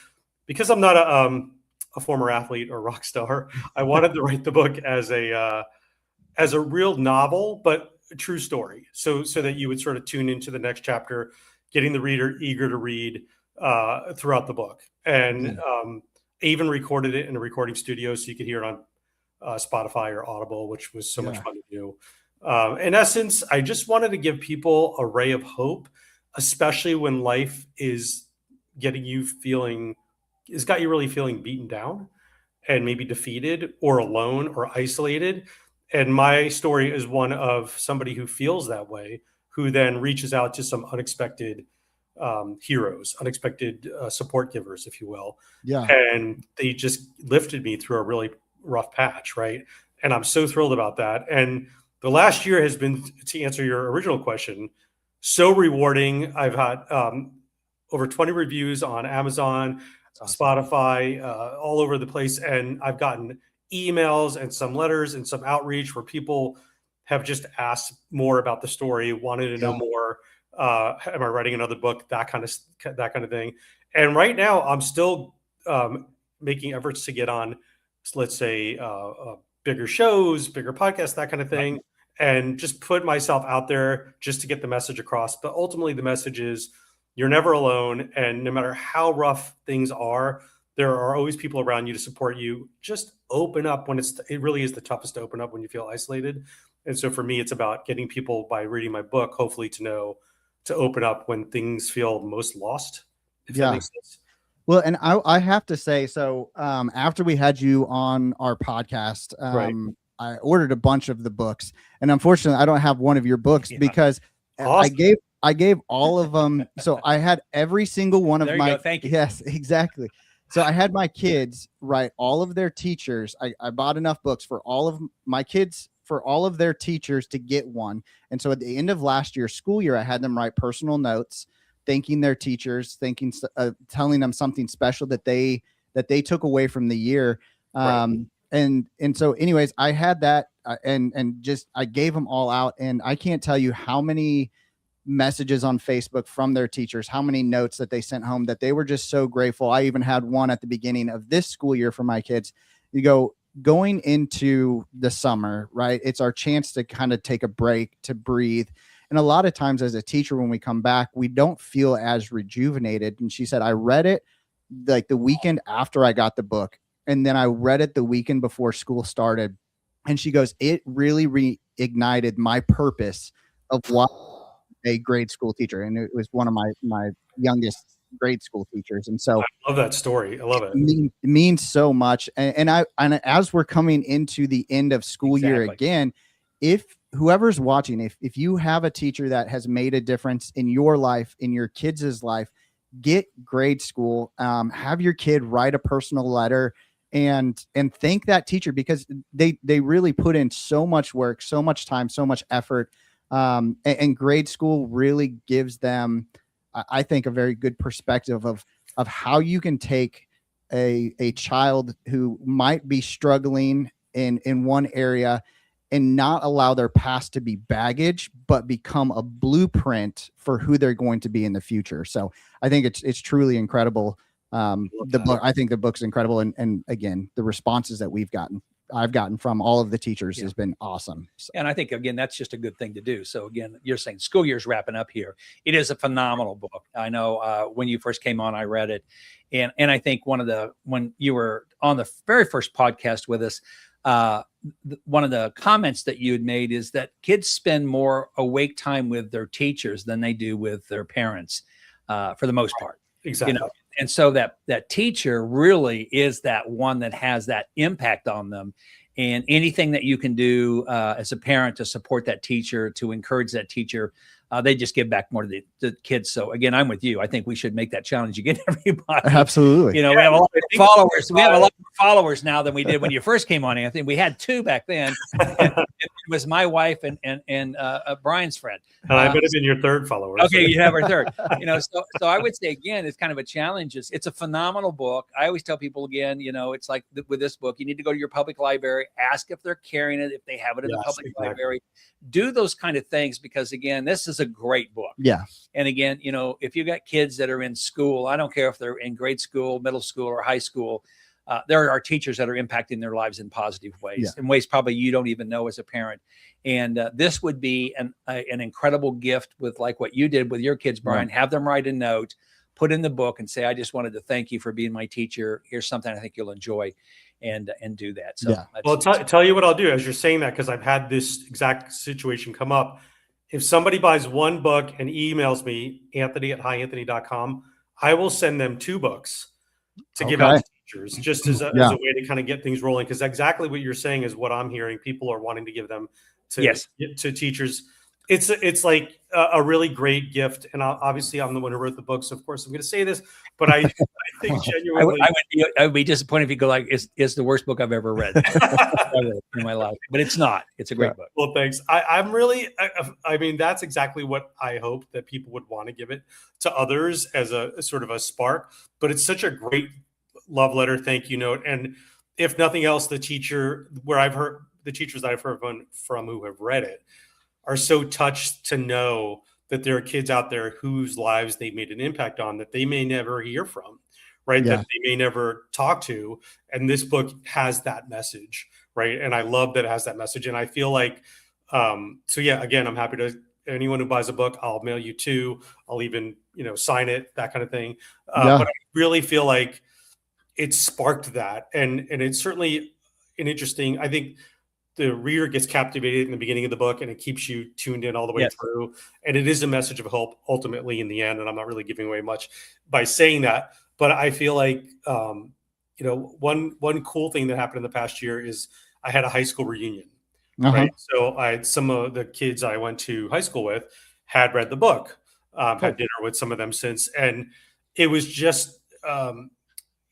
Because I'm not a former athlete or rock star, I wanted to write the book as a real novel, but a true story. So that you would sort of tune into the next chapter, getting the reader eager to read throughout the book. And I even recorded it in a recording studio so you could hear it on Spotify or Audible, which was so much fun to do. In essence, I just wanted to give people a ray of hope, especially when life is got you really feeling beaten down and maybe defeated or alone or isolated. And my story is one of somebody who feels that way, who then reaches out to some unexpected heroes, unexpected support givers, if you will. Yeah. And they just lifted me through a really rough patch, right? And I'm so thrilled about that. And the last year has been, to answer your original question, so rewarding. I've had over 20 reviews on Amazon, Spotify, all over the place. And I've gotten emails and some letters and some outreach where people have just asked more about the story, wanted to know more. Am I writing another book? That kind of thing. And right now I'm still making efforts to get on, let's say, bigger shows, bigger podcasts, that kind of thing. And just put myself out there just to get the message across. But ultimately the message is you're never alone. And no matter how rough things are, there are always people around you to support you. Just open up when it really is the toughest to open up when you feel isolated. And so for me, it's about getting people, by reading my book, hopefully to open up when things feel most lost. If that makes sense. Well, and I have to say, so after we had you on our podcast, I ordered a bunch of the books, and unfortunately I don't have one of your books because awesome. I gave all of them. So I had every single one of my, thank you. Yes, exactly. So I had my kids write all of their teachers. I bought enough books for all of my kids, for all of their teachers to get one. And so at the end of last year's school year, I had them write personal notes, thanking their teachers, telling them something special that they took away from the year. And so anyways, I had that and just, I gave them all out, and I can't tell you how many messages on Facebook from their teachers, how many notes that they sent home, that they were just so grateful. I even had one at the beginning of this school year for my kids. Going into the summer, right? It's our chance to kind of take a break, to breathe. And a lot of times as a teacher, when we come back, we don't feel as rejuvenated. And she said, I read it like the weekend after I got the book. And then I read it the weekend before school started. And she goes, it really reignited my purpose of what a grade school teacher. And it was one of my youngest grade school teachers. And so I love that story. I love it. It means so much. And as we're coming into the end of school year again, if whoever's watching, if you have a teacher that has made a difference in your life, in your kids' life, get Grade School. Have your kid write a personal letter and thank that teacher, because they really put in so much work, so much time, so much effort. And Grade School really gives them, I think, a very good perspective of how you can take a child who might be struggling in one area and not allow their past to be baggage, but become a blueprint for who they're going to be in the future. So I think it's truly incredible. The book, I think the book's incredible. And again, the responses that I've gotten from all of the teachers has been awesome. So. And I think, again, that's just a good thing to do. So again, you're saying school year's wrapping up here. It is a phenomenal book. I know when you first came on, I read it. And I think when you were on the very first podcast with us, one of the comments that you had made is that kids spend more awake time with their teachers than they do with their parents, for the most part. Exactly. And so that teacher really is that one that has that impact on them. And anything that you can do as a parent to support that teacher, to encourage that teacher, they just give back more to the kids. So again, I'm with you. I think we should make that challenge again, everybody. Absolutely. We have a lot of followers. We have a lot more followers now than we did when you first came on, Anthony. We had 2 back then. It was my wife and Brian's friend. And I might have been your 3rd follower. Okay, you have our 3rd. So I would say, again, it's kind of a challenge. It's a phenomenal book. I always tell people, again, it's like with this book, you need to go to your public library, ask if they're carrying it, if they have it in the public library. Do those kind of things, because again, this is a great book. Yeah. And again, if you got kids that are in school, I don't care if they're in grade school, middle school, or high school, there are teachers that are impacting their lives in positive ways, in ways probably you don't even know as a parent. And this would be an incredible gift with like what you did with your kids, Brian. Have them write a note, put in the book, and say, I just wanted to thank you for being my teacher. Here's something I think you'll enjoy, and do that. So well, tell you what I'll do as you're saying that, because I've had this exact situation come up. If somebody buys one book and emails me, Anthony@highanthony.com, I will send them 2 books to give out to teachers, just as a way to kind of get things rolling. Because exactly what you're saying is what I'm hearing. People are wanting to give them to teachers. It's like a really great gift. And obviously I'm the one who wrote the book, so of course I'm going to say this, but I think genuinely, I would be disappointed if you go like, it's the worst book I've ever read in my life, but it's not. It's a great book. Well, thanks. I'm really, I mean, that's exactly what I hope that people would want to give it to others as a sort of a spark, but it's such a great love letter, thank you note. And if nothing else, the teachers that I've heard from who have read it are so touched to know that there are kids out there whose lives they made an impact on that they may never hear from, right? That they may never talk to. And this book has that message, right? And I love that it has that message. And I feel like, again, I'm happy to, anyone who buys a book, I'll mail you 2. I'll even, sign it, that kind of thing. But I really feel like it sparked that. And it's certainly an interesting, I think, the reader gets captivated in the beginning of the book and it keeps you tuned in all the way through. And it is a message of hope ultimately in the end. And I'm not really giving away much by saying that, but I feel like, one cool thing that happened in the past year is I had a high school reunion, right? So some of the kids I went to high school with had read the book, had dinner with some of them since. And it was just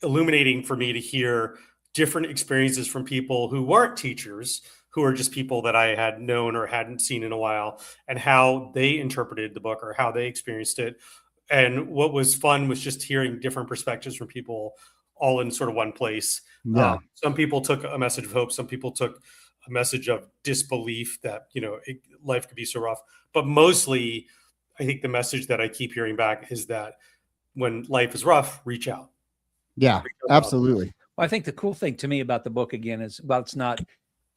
illuminating for me to hear different experiences from people who weren't teachers, who are just people that I had known or hadn't seen in a while, and how they interpreted the book or how they experienced it. And what was fun was just hearing different perspectives from people all in sort of one place. Some people took a message of hope. Some people took a message of disbelief that, life could be so rough. But mostly, I think the message that I keep hearing back is that when life is rough, reach out. Yeah, absolutely. Well, I think the cool thing to me about the book again is, well, it's not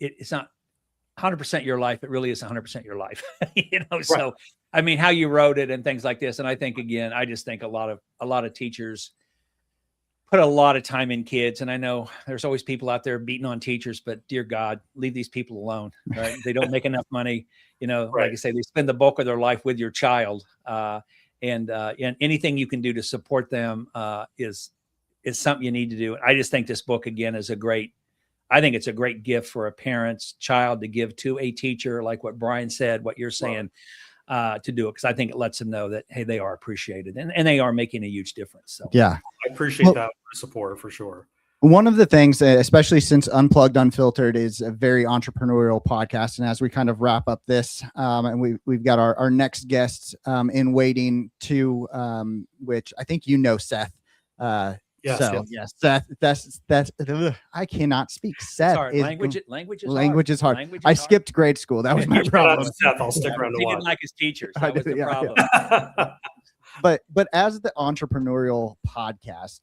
100% your life. It really is 100% your life, So, I mean, how you wrote it and things like this. And I think, again, I just think a lot of teachers put a lot of time in kids. And I know there's always people out there beating on teachers, but dear God, leave these people alone, right? They don't make enough money. Like I say, they spend the bulk of their life with your child. And anything you can do to support them is something you need to do. I just think this book, again, is a great I think it's a great gift for a parent's child to give to a teacher, like what Brian said, what you're saying, to do it. Because I think it lets them know that, hey, they are appreciated and they are making a huge difference. So Yeah. I appreciate that support for sure. One of the things, especially since Unplugged Unfiltered is a very entrepreneurial podcast, and as we kind of wrap up this, and we've got our next guests in waiting to, which I think Seth. Yes. Seth. That's I cannot speak. Seth language is hard. I skipped grade school. That was my problem. Seth, I'll stick around to he watch. didn't like his teachers. That was the problem. But as the entrepreneurial podcast,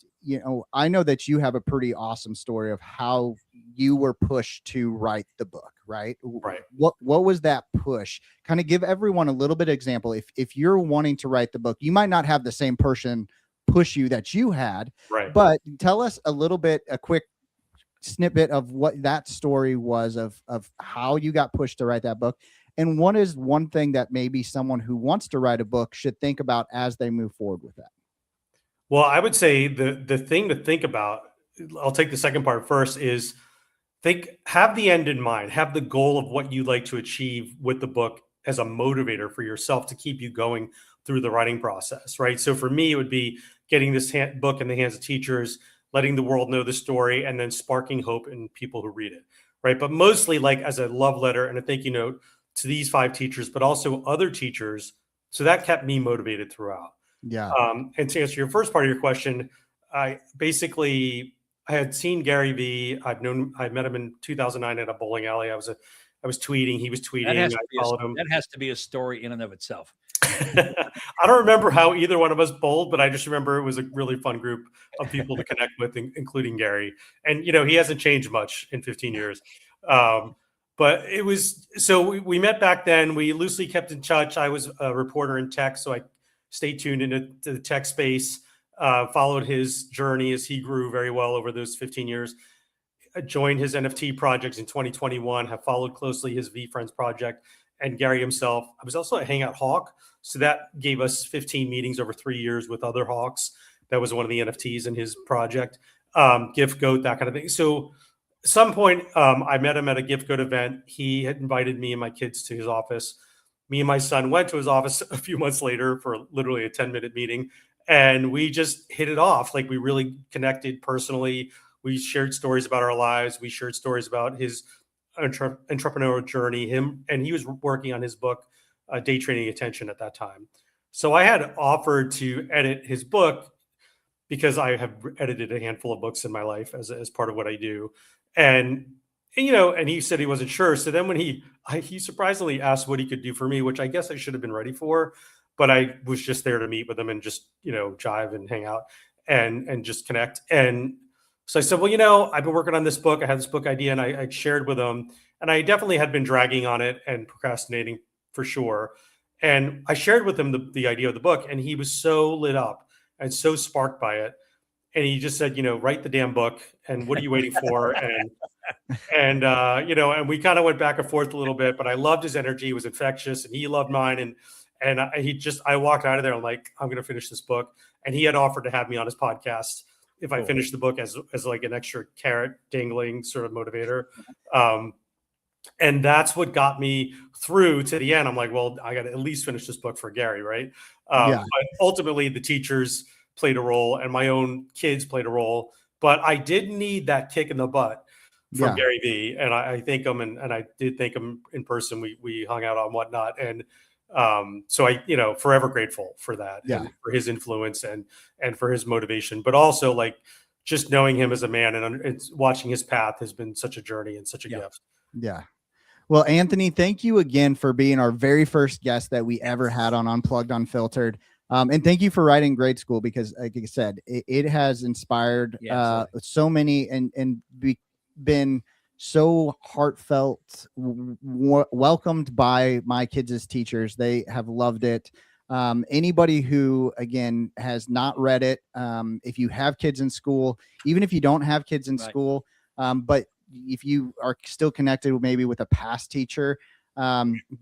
I know that you have a pretty awesome story of how you were pushed to write the book, right? Right. What was that push? Kind of give everyone a little bit of example. If you're wanting to write the book, you might not have the same person push you that you had, right? But tell us a quick snippet of what that story was of how you got pushed to write that book. And what is one thing that maybe someone who wants to write a book should think about as they move forward with that? Well, I would say the thing to think about, I'll take the second part first, is have the end in mind, have the goal of what you'd like to achieve with the book as a motivator for yourself to keep you going through the writing process, right? So for me, it would be getting this book in the hands of teachers, letting the world know the story, and then sparking hope in people who read it, right? But mostly like as a love letter and a thank you note to these 5 teachers, but also other teachers. So that kept me motivated throughout. Yeah. And to answer your first part of your question, I had seen Gary Vee. I met him in 2009 at a bowling alley. I was tweeting. He was tweeting. I followed him. That has to be a story in and of itself. I don't remember how either one of us bowled, but I just remember it was a really fun group of people to connect with, including Gary. And, he hasn't changed much in 15 years. But it was, so we met back then. We loosely kept in touch. I was a reporter in tech, so I stayed tuned into the tech space, followed his journey as he grew very well over those 15 years. I joined his NFT projects in 2021, have followed closely his VFriends project and Gary himself. I was also a Hangout Hawk. So that gave us 15 meetings over 3 years with other Hawks. That was one of the NFTs in his project, Gift Goat, that kind of thing. So at some point, I met him at a Gift Goat event. He had invited me and my kids to his office. Me and my son went to his office a few months later for literally a 10-minute meeting. And we just hit it off. Like, we really connected personally. We shared stories about our lives. We shared stories about his entrepreneurial journey, and he was working on his book, Day Trading Attention, at that time. So I had offered to edit his book because I have edited a handful of books in my life as part of what I do. And he said he wasn't sure. So then when he surprisingly asked what he could do for me, which I guess I should have been ready for, but I was just there to meet with him and just, jive and hang out and just connect. And so I said, well, I've been working on this book. I had this book idea, and I shared with him, and I definitely had been dragging on it and procrastinating for sure. And I shared with him the idea of the book, and he was so lit up and so sparked by it. And he just said, write the damn book. And what are you waiting for? And we kind of went back and forth a little bit, but I loved his energy. It was infectious, and he loved mine. And I walked out of there. I'm like, I'm going to finish this book. And he had offered to have me on his podcast if I finished the book as like an extra carrot dangling sort of motivator. And that's what got me through to the end. I'm like, well, I got to at least finish this book for Gary, right? But ultimately, the teachers played a role, and my own kids played a role. But I did need that kick in the butt from Gary Vee, and I thank him, and I did thank him in person. We hung out on whatnot, and so I, forever grateful for that, and for his influence and for his motivation, but also like just knowing him as a man and watching his path has been such a journey and such a gift. Yeah. Well, Anthony, thank you again for being our very first guest that we ever had on Unplugged Unfiltered. And thank you for writing Grade School, because like I said, it has inspired so many and been so heartfelt, welcomed by my kids as teachers. They have loved it. Anybody who, again, has not read it, if you have kids in school, even if you don't have kids in school, but if you are still connected maybe with a past teacher,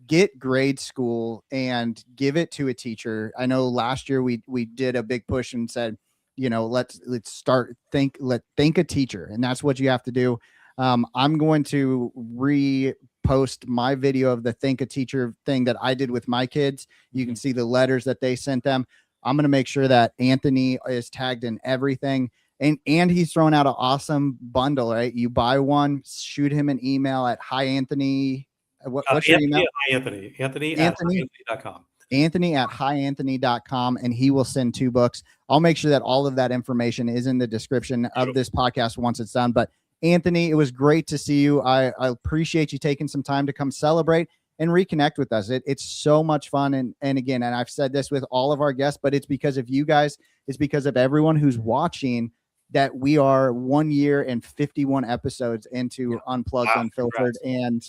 get Grade School and give it to a teacher. I know last year we did a big push and said, let's thank a teacher, and that's what you have to do. I'm going to repost my video of the Think a Teacher thing that I did with my kids. You can see the letters that they sent them. I'm going to make sure that Anthony is tagged in everything. And he's throwing out an awesome bundle, right? You buy one, shoot him an email at hi Anthony. What's your email? Anthony at hyanthony.com. Anthony at hyanthony.com, and he will send 2 books. I'll make sure that all of that information is in the description of this podcast once it's done. But Anthony, it was great to see you. I appreciate you taking some time to come celebrate and reconnect with us. It's so much fun. And again, and I've said this with all of our guests, but it's because of you guys. It's because of everyone who's watching that we are 1 year and 51 episodes into Unplugged, Unfiltered. And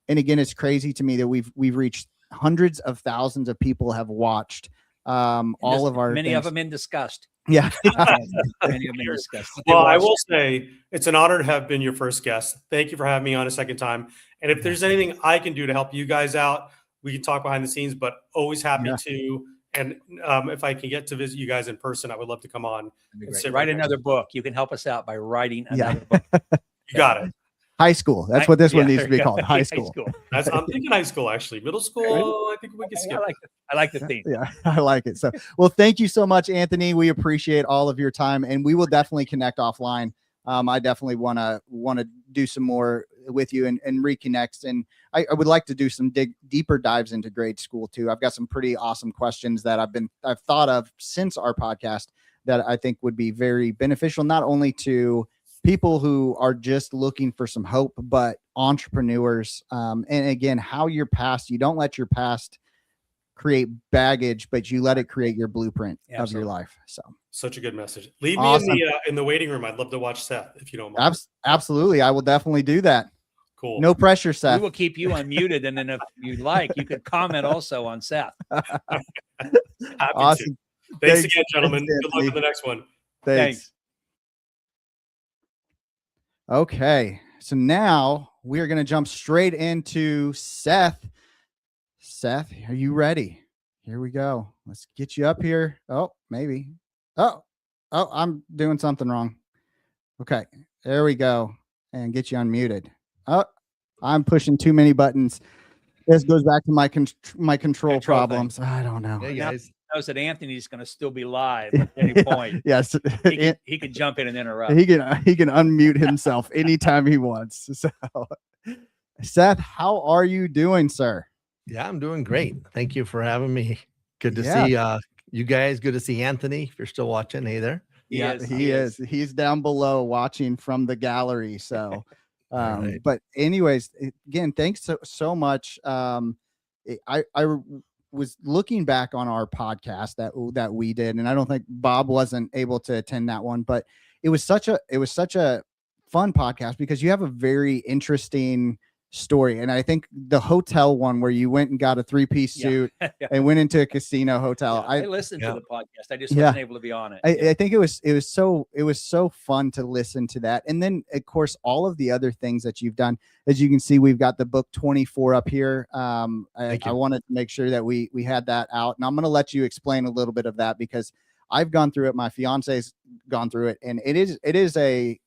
again, it's crazy to me that we've reached hundreds of thousands of people have watched all of our many things. of them in disgust. Yeah. Many of them in disgust. Well, I will say it's an honor to have been your first guest. Thank you for having me on a second time. And if there's anything I can do to help you guys out, we can talk behind the scenes, but always happy to. And if I can get to visit you guys in person, I would love to come on. And write another book. You can help us out by writing another book. You got it. High school. That's what this one needs to be called. High school. I'm thinking high school, actually. Middle school, I think we can skip. I like the theme. Yeah, I like it. So, well, thank you so much, Anthony. We appreciate all of your time, and we will definitely connect offline. I definitely want to do some more with you and reconnect. And I would like to do some deeper dives into grade school too. I've got some pretty awesome questions that I've thought of since our podcast that I think would be very beneficial, not only to people who are just looking for some hope, but entrepreneurs. And again, how your past, you don't let your past create baggage, but you let it create your blueprint of your life. So such a good message. Leave me in the waiting room. I'd love to watch Seth if you don't mind. Absolutely. I will definitely do that. Cool. No pressure, Seth. We will keep you unmuted. And then if you like, you could comment also on Seth. Awesome. Thanks again, gentlemen. Good luck with the next one. Thanks. Okay. So now we are going to jump straight into Seth. Seth, are you ready? Here we go. Let's get you up here. Oh, maybe. Oh, I'm doing something wrong. Okay. There we go. And get you unmuted. Oh, I'm pushing too many buttons. This goes back to my control problems. I don't know. Hey guys. Knows that Anthony's going to still be live at any point. Yes. He can jump in and interrupt. He can unmute himself anytime he wants. So, Seth, how are you doing, sir? Yeah, I'm doing great. Thank you for having me. Good to see you guys. Good to see Anthony. If you're still watching, hey there. He is. He's down below watching from the gallery. So, right. But anyways, again, thanks so much. I was looking back on our podcast that we did, and I don't think Bob wasn't able to attend that one, but it was such a fun podcast because you have a very interesting story. And I think the hotel one where you went and got a 3-piece suit and went into a casino hotel. I listened to the podcast. I just wasn't able to be on it. I think it was so fun to listen to that. And then of course, all of the other things that you've done, as you can see, we've got the book 24 up here. I wanted to make sure that we had that out, and I'm going to let you explain a little bit of that because I've gone through it. My fiance's gone through it, and it is a,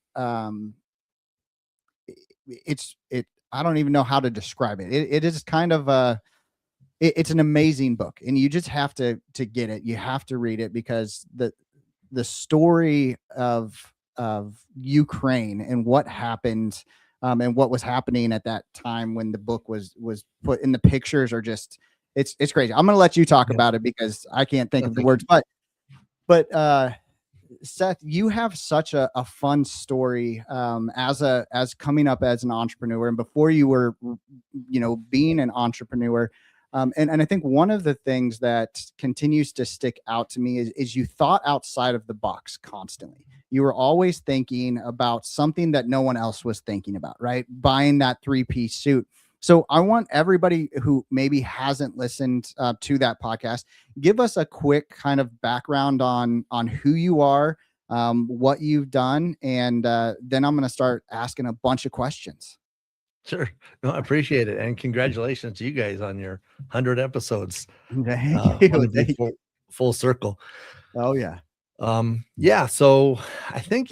I don't even know how to describe it. It is kind of it's an amazing book, and you just have to get it. You have to read it because the story of Ukraine and what happened and what was happening at that time when the book was put in, the pictures are just, it's crazy. I'm going to let you talk about it because I can't think of the words, but Seth, you have such a fun story as coming up as an entrepreneur, and before you were, being an entrepreneur. And I think one of the things that continues to stick out to me is you thought outside of the box constantly. You were always thinking about something that no one else was thinking about, right? Buying that 3-piece suit. So I want everybody who maybe hasn't listened to that podcast, give us a quick kind of background on who you are, what you've done, and then I'm going to start asking a bunch of questions. Sure. No, I appreciate it. And congratulations to you guys on your 100 episodes. Thank you. Full circle. Oh, yeah. So I think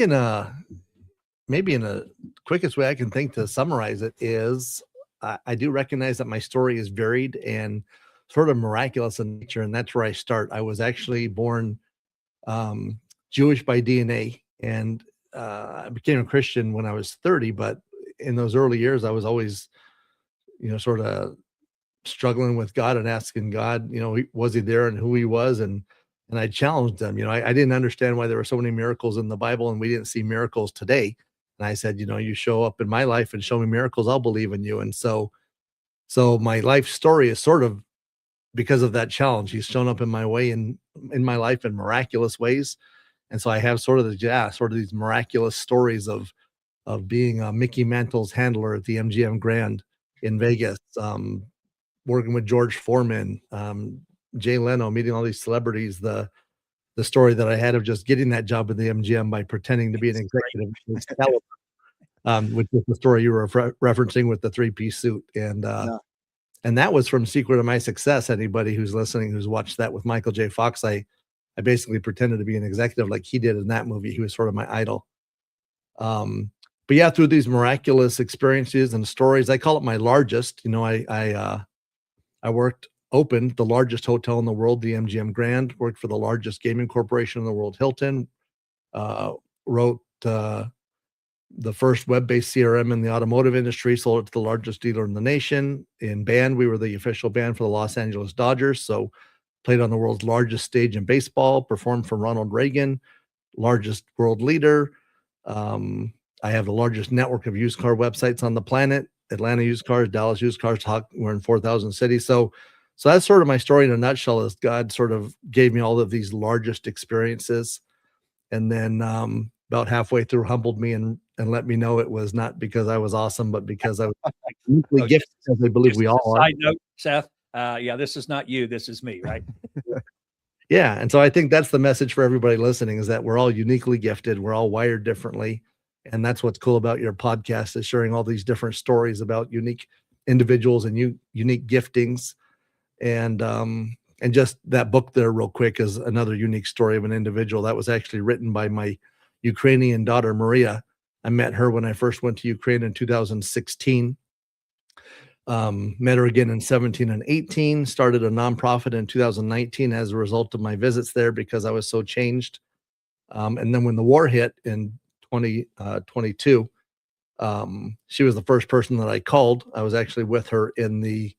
maybe in a quickest way I can think to summarize it is I do recognize that my story is varied and sort of miraculous in nature, and that's where I start. I was actually born Jewish by DNA, and I became a Christian when I was 30, but in those early years, I was always, sort of struggling with God and asking God, was he there and who he was? And I challenged them. I didn't understand why there were so many miracles in the Bible and we didn't see miracles today. And I said, you show up in my life and show me miracles, I'll believe in you. And so my life story is sort of because of that challenge. He's shown up in my way in my life in miraculous ways. And so I have sort of these miraculous stories of being Mickey Mantle's handler at the MGM Grand in Vegas, working with George Foreman, Jay Leno, meeting all these celebrities, the story that I had of just getting that job at the MGM by pretending to be an executive, which is the story you were referencing with the 3-piece suit. And that was from Secret of My Success. Anybody who's listening, who's watched that with Michael J. Fox, I basically pretended to be an executive like he did in that movie. He was sort of my idol. But yeah, through these miraculous experiences and stories, I call it my largest. I opened the largest hotel in the world, the MGM Grand, worked for the largest gaming corporation in the world, Hilton, wrote the first web-based CRM in the automotive industry, sold it to the largest dealer in the nation. In band, we were the official band for the Los Angeles Dodgers. So played on the world's largest stage in baseball, performed for Ronald Reagan, largest world leader. I have the largest network of used car websites on the planet. Atlanta Used Cars, Dallas Used Cars, we're in 4,000 cities. So that's sort of my story in a nutshell, is God sort of gave me all of these largest experiences. And then about halfway through humbled me and let me know it was not because I was awesome, but because I was uniquely gifted, as I believe we all are. Side note, Seth, this is not you, this is me, right? Yeah. And so I think that's the message for everybody listening, is that we're all uniquely gifted. We're all wired differently. And that's what's cool about your podcast, is sharing all these different stories about unique individuals and unique giftings. And just that book there real quick is another unique story of an individual that was actually written by my Ukrainian daughter, Maria. I met her when I first went to Ukraine in 2016. Met her again in 17 and 18, started a nonprofit in 2019 as a result of my visits there because I was so changed. And then when the war hit in 2022, she was the first person that I called. I was actually with her in the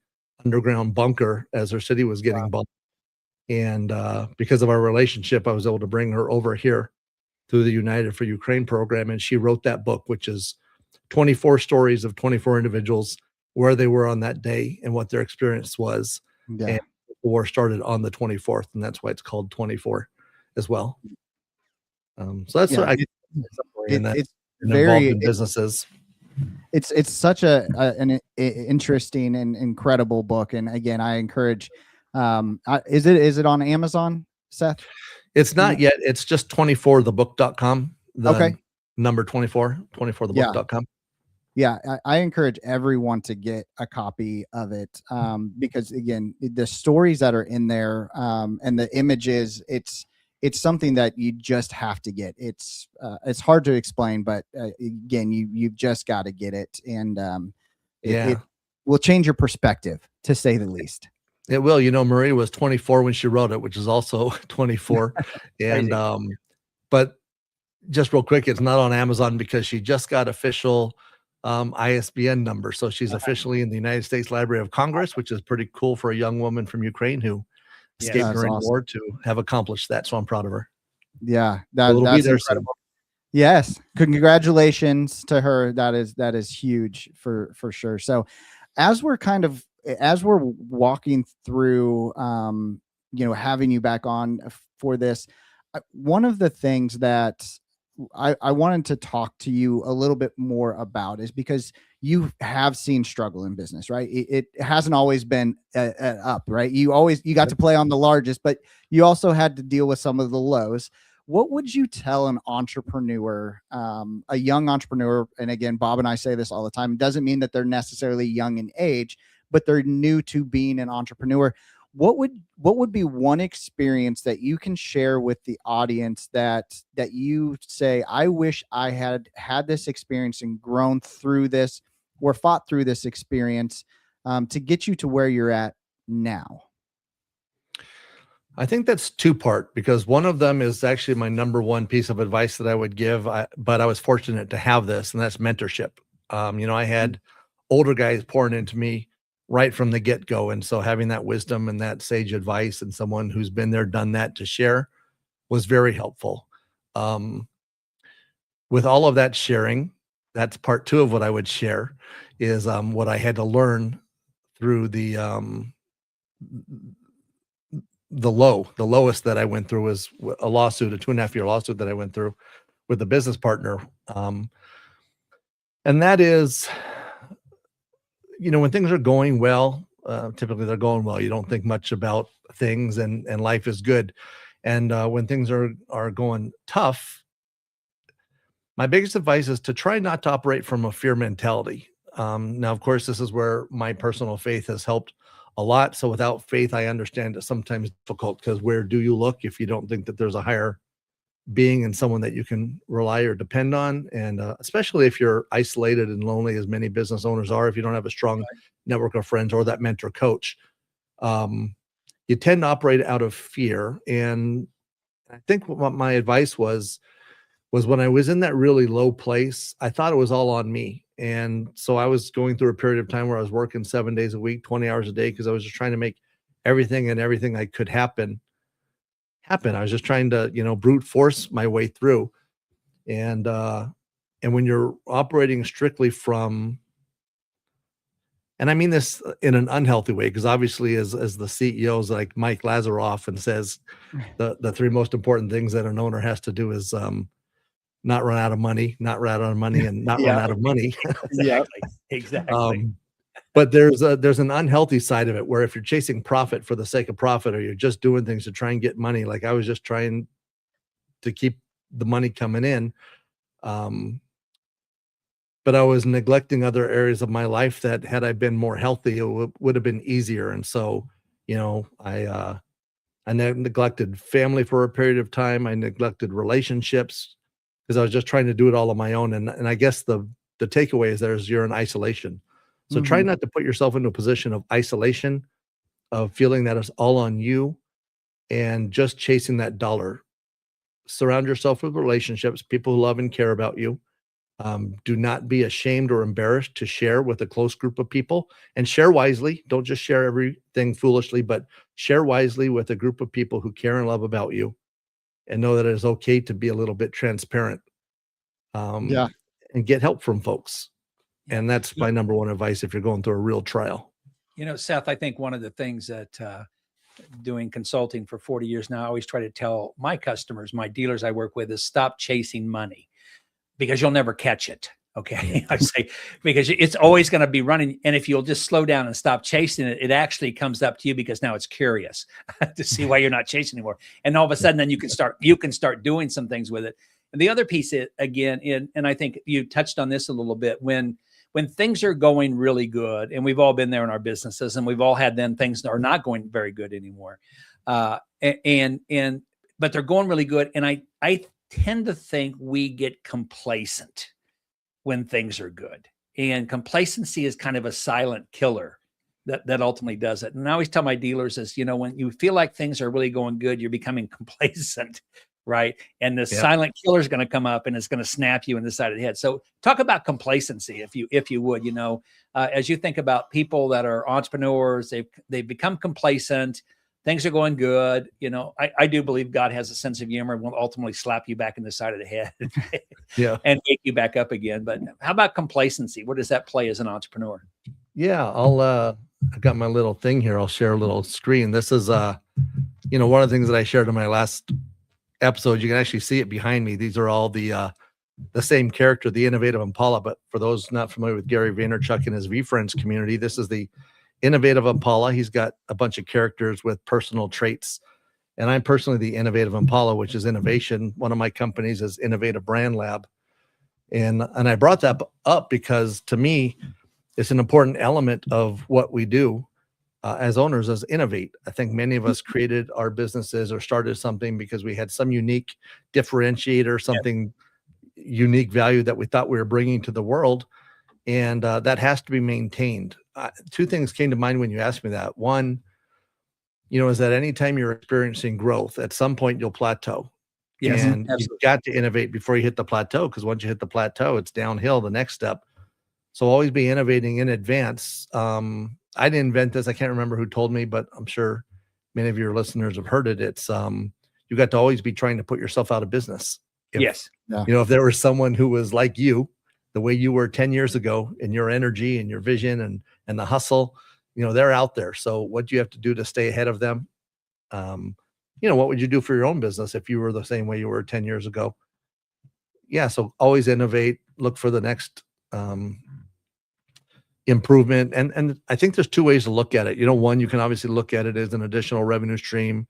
underground bunker as her city was getting bombed. And because of our relationship, I was able to bring her over here through the United for Ukraine program. And she wrote that book, which is 24 stories of 24 individuals, where they were on that day and what their experience was. Yeah. And the war started on the 24th, and that's why it's called 24 as well. So that's what it's very in businesses. It's such an interesting and incredible book. And again, I encourage, is it on Amazon, Seth? It's not yet. It's just 24thebook.com. Okay. Number 24thebook.com. Yeah. I encourage everyone to get a copy of it. Because again, the stories that are in there, and the images, it's something that you just have to get. It's hard to explain, but again, you've just got to get it. And it will change your perspective, to say the least. It will. Maria was 24 when she wrote it, which is also 24. And but just real quick, it's not on Amazon because she just got official ISBN number. So she's officially in the United States Library of Congress, which is pretty cool for a young woman from Ukraine who escaped during war to have accomplished that. So I'm proud of her. Yeah, that's incredible. Yes, congratulations to her. That is huge for sure. So as we're walking through, having you back on for this, one of the things that I wanted to talk to you a little bit more about is because you have seen struggle in business, right? It hasn't always been up, right? You got to play on the largest, but you also had to deal with some of the lows. What would you tell an entrepreneur, a young entrepreneur? And again, Bob and I say this all the time. It doesn't mean that they're necessarily young in age, but they're new to being an entrepreneur. what would be one experience that you can share with the audience that you say, I wish I had this experience and grown through this or fought through this experience to get you to where you're at now? I think that's two-part, because one of them is actually my number one piece of advice that I would give. But I was fortunate to have this, and that's mentorship. I had older guys pouring into me right from the get-go. And so having that wisdom and that sage advice and someone who's been there, done that to share was very helpful. With all of that sharing, that's part two of what I would share is what I had to learn through the lowest that I went through was a lawsuit, a 2.5-year lawsuit that I went through with a business partner. And that is, when things are going well, typically they're going well. You don't think much about things and life is good. And when things are going tough, my biggest advice is to try not to operate from a fear mentality. Now, of course, this is where my personal faith has helped a lot. So without faith, I understand it's sometimes difficult, because where do you look if you don't think that there's a higher being and someone that you can rely or depend on? And especially if you're isolated and lonely, as many business owners are, if you don't have a strong network of friends or that mentor coach, you tend to operate out of fear. And I think what my advice was when I was in that really low place, I thought it was all on me. And so I was going through a period of time where I was working 7 days a week, 20 hours a day, because I was just trying to make everything I could happen. I was just trying to, brute force my way through. And when you're operating strictly from, and I mean this in an unhealthy way, because obviously as the CEOs like Mike Lazaroff and says, the three most important things that an owner has to do is not run out of money, and not run out of money. Exactly. But there's an unhealthy side of it, where if you're chasing profit for the sake of profit, or you're just doing things to try and get money, like I was just trying to keep the money coming in. But I was neglecting other areas of my life that, had I been more healthy, it would have been easier. And so, I neglected family for a period of time. I neglected relationships, because I was just trying to do it all on my own. And I guess the takeaway is you're in isolation. So try not to put yourself into a position of isolation, of feeling that it's all on you and just chasing that dollar. Surround yourself with relationships, people who love and care about you. Do not be ashamed or embarrassed to share with a close group of people, and share wisely. Don't just share everything foolishly, but share wisely with a group of people who care and love about you, and know that it is okay to be a little bit transparent. And get help from folks. And that's my number one advice if you're going through a real trial. Seth, I think one of the things that doing consulting for 40 years now, I always try to tell my customers, my dealers I work with, is stop chasing money, because you'll never catch it. Okay. I say, because it's always going to be running. And if you'll just slow down and stop chasing it, it actually comes up to you, because now it's curious to see why you're not chasing anymore. And all of a sudden, then you can start doing some things with it. And the other piece is, again, and I think you touched on this a little bit, when things are going really good, and we've all been there in our businesses, and we've all had then things that are not going very good anymore. But they're going really good. And I tend to think we get complacent when things are good. And complacency is kind of a silent killer that ultimately does it. And I always tell my dealers is, when you feel like things are really going good, you're becoming complacent, right? And the silent killer is going to come up, and it's going to snap you in the side of the head. So talk about complacency, if you would, as you think about people that are entrepreneurs, they've become complacent. Things are going good. I do believe God has a sense of humor and will ultimately slap you back in the side of the head and wake you back up again. But how about complacency? Where does that play as an entrepreneur? Yeah, I've got my little thing here. I'll share a little screen. This is, one of the things that I shared in my last episode. You can actually see it behind me. These are all the same character, the innovative Impala. But for those not familiar with Gary Vaynerchuk and his V-Friends community, this is the innovative Impala. He's got a bunch of characters with personal traits. And I'm personally the innovative Impala, which is innovation. One of my companies is Innovative Brand Lab. And I brought that up because, to me, it's an important element of what we do. as owners is innovate. I think many of us created our businesses or started something because we had some unique differentiator, something unique value that we thought we were bringing to the world. And that has to be maintained. Two things came to mind when you asked me that. One, is that anytime you're experiencing growth, at some point you'll plateau. Yes, And absolutely. you've got to innovate before you hit the plateau, because once you hit the plateau, it's downhill, the next step. So always be innovating in advance. I didn't invent this. I can't remember who told me, but I'm sure many of your listeners have heard it. It's you got to always be trying to put yourself out of business. Yes. If there was someone who was like you, the way you were 10 years ago, in your energy and your vision and the hustle, they're out there. So what do you have to do to stay ahead of them? What would you do for your own business if you were the same way you were 10 years ago? Yeah. So always innovate, look for the next improvement. And I think there's two ways to look at it. One, you can obviously look at it as an additional revenue stream.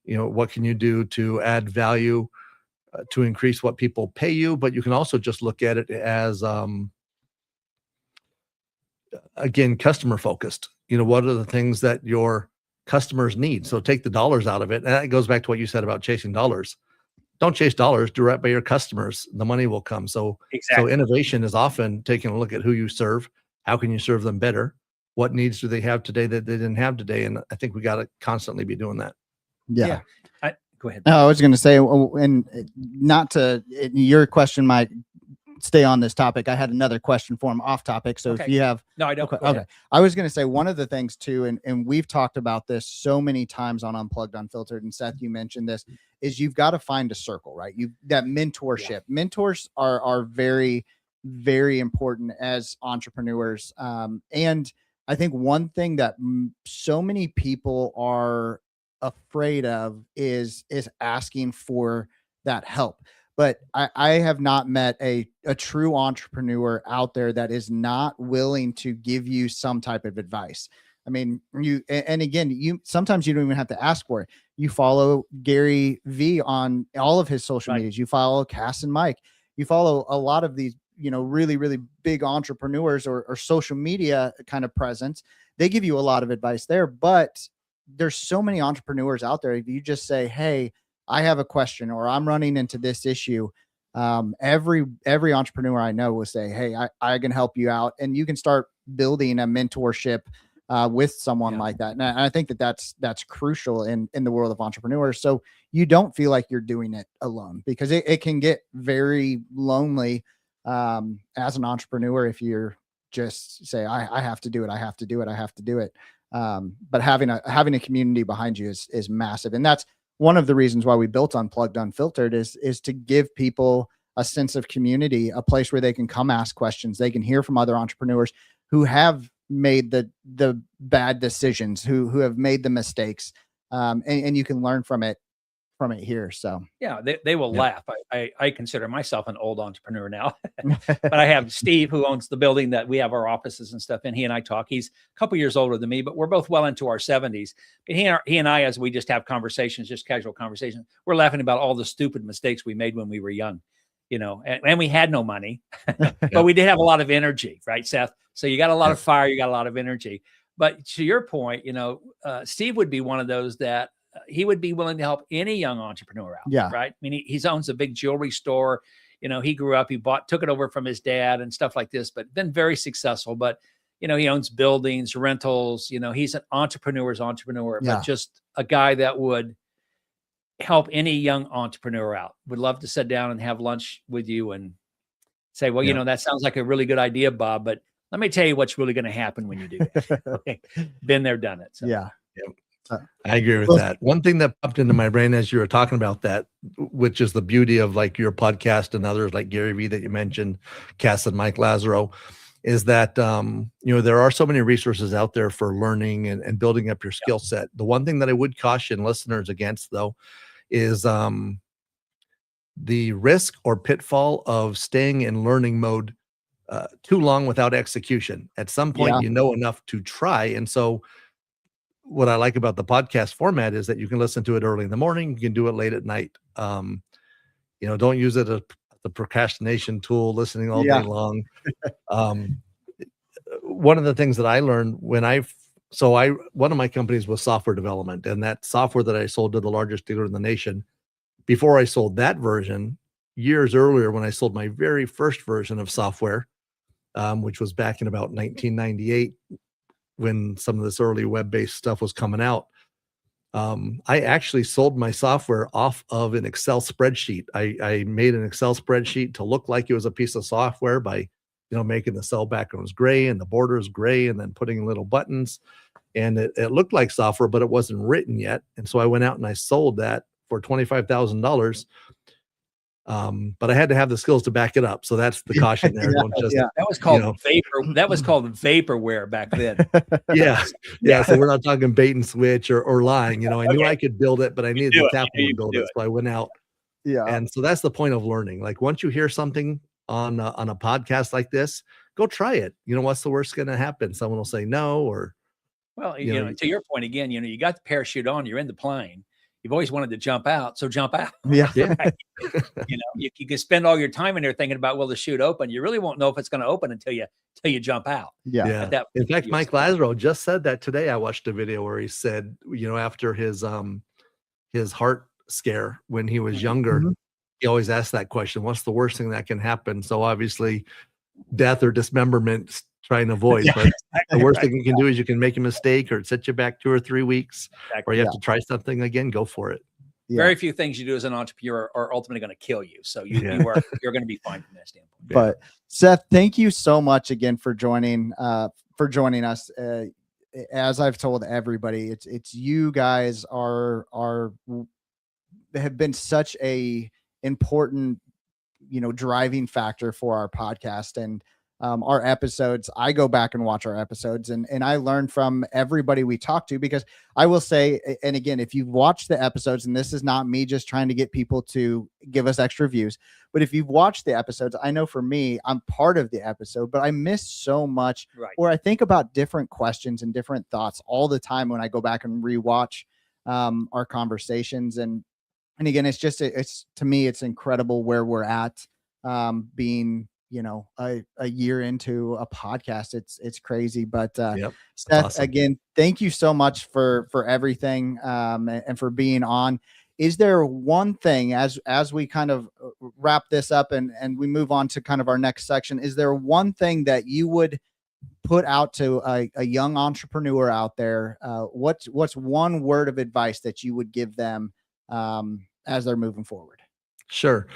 What can you do to add value to increase what people pay you? But you can also just look at it as, again, customer focused. What are the things that your customers need? So take the dollars out of it. And that goes back to what you said about chasing dollars. Don't chase dollars, do right by your customers. The money will come. So innovation is often taking a look at who you serve. How can you serve them better? What needs do they have today that they didn't have today? And I think we got to constantly be doing that. Yeah. Go ahead. I was going to say, and not to your question, Mike, stay on this topic. I had another question for him off topic. So if you have, no, I don't. Okay. I was going to say one of the things too, and we've talked about this so many times on Unplugged, Unfiltered, and Seth, you mentioned this, is you've got to find a circle, right? That mentorship. Yeah. Mentors are very, very important as entrepreneurs. And I think one thing that so many people are afraid of is asking for that help. But I have not met a true entrepreneur out there that is not willing to give you some type of advice. I mean, you sometimes you don't even have to ask for it. You follow Gary V on all of his social medias. You follow Cass and Mike. You follow a lot of these, really, really big entrepreneurs or social media kind of presence. They give you a lot of advice there, but there's so many entrepreneurs out there. If you just say, hey, I have a question, or I'm running into this issue. Every entrepreneur I know will say, hey, I can help you out. And you can start building a mentorship with someone like that. And I think that's crucial in the world of entrepreneurs. So you don't feel like you're doing it alone, because it can get very lonely as an entrepreneur if you're just say, I have to do it. I have to do it. I have to do it. But having a community behind you is massive. And that's one of the reasons why we built Unplugged Unfiltered is to give people a sense of community, a place where they can come ask questions. They can hear from other entrepreneurs who have made the bad decisions, who have made the mistakes. And you can learn from it here. So yeah, they will laugh. I consider myself an old entrepreneur now, but I have Steve, who owns the building that we have our offices and stuff in. He and I talk. He's a couple years older than me, but we're both well into our 70s. But he and I, as we just have conversations, just casual conversations, we're laughing about all the stupid mistakes we made when we were young, and we had no money, but we did have a lot of energy, right, Seth? So you got a lot of fire, you got a lot of energy. But to your point, Steve would be one of those that he would be willing to help any young entrepreneur out. Yeah. Right. I mean, he owns a big jewelry store. He grew up, took it over from his dad and stuff like this, but been very successful. But, he owns buildings, rentals, he's an entrepreneur's entrepreneur, but just a guy that would help any young entrepreneur out. Would love to sit down and have lunch with you and say, well, that sounds like a really good idea, Bob, but let me tell you what's really going to happen when you do that. Okay. Been there, done it. So. Yeah. I agree with that. One thing that popped into my brain as you were talking about that, which is the beauty of like your podcast and others like Gary Vee that you mentioned, Cass and Mike Lazaro, is that, there are so many resources out there for learning and building up your skill set. The one thing that I would caution listeners against, though, is the risk or pitfall of staying in learning mode too long without execution. At some point, you know enough to try. And so what I like about the podcast format is that you can listen to it early in the morning. You can do it late at night. Don't use it as the procrastination tool, listening all day long. One of the things that I learned when I So one of my companies was software development, and that software that I sold to the largest dealer in the nation, before I sold that version, years earlier, when I sold my very first version of software, which was back in about 1998, when some of this early web-based stuff was coming out, I actually sold my software off of an Excel spreadsheet. I made an Excel spreadsheet to look like it was a piece of software by, making the cell backgrounds gray and the borders gray, and then putting little buttons. And it looked like software, but it wasn't written yet. And so I went out and I sold that for $25,000. But I had to have the skills to back it up. So that's the caution there. Don't just, that was called vapor. That was called vaporware back then. Yeah. So we're not talking bait and switch or lying. I knew I could build it, but I needed the capital to build it. So I went out. Yeah. And so that's the point of learning. Like, once you hear something on a podcast like this, go try it. What's the worst going to happen? Someone will say no, or, well, to your point again, you got the parachute on, you're in the plane. You've always wanted to jump out, so jump out. Yeah. Right? You can spend all your time in there thinking about, will the chute open? You really won't know if it's going to open until you jump out. Yeah. In fact, Mike Lazaro just said that today. I watched a video where he said, after his heart scare when he was younger, he always asked that question: what's the worst thing that can happen? So obviously, death or dismemberment, try and avoid. But the worst thing you can do is you can make a mistake, or it set you back 2 or 3 weeks, or you have to try something again. Go for it. Very few things you do as an entrepreneur are ultimately going to kill you. So you're going to be fine from that standpoint. But Seth, thank you so much again for joining us. As I've told everybody, it's you guys have been such a important, driving factor for our podcast and our episodes. I go back and watch our episodes, and I learn from everybody we talk to, because I will say, and again, if you've watched the episodes, and this is not me just trying to get people to give us extra views, but if you've watched the episodes, I know for me, I'm part of the episode, but I miss so much, or I think about different questions and different thoughts all the time when I go back and rewatch our conversations. And again, it's to me, it's incredible where we're at, being, a year into a podcast. It's crazy. But Seth, awesome. Again, thank you so much for everything, and for being on. Is there one thing, as we kind of wrap this up and we move on to kind of our next section, is there one thing that you would put out to a young entrepreneur out there? What's one word of advice that you would give them as they're moving forward? Sure.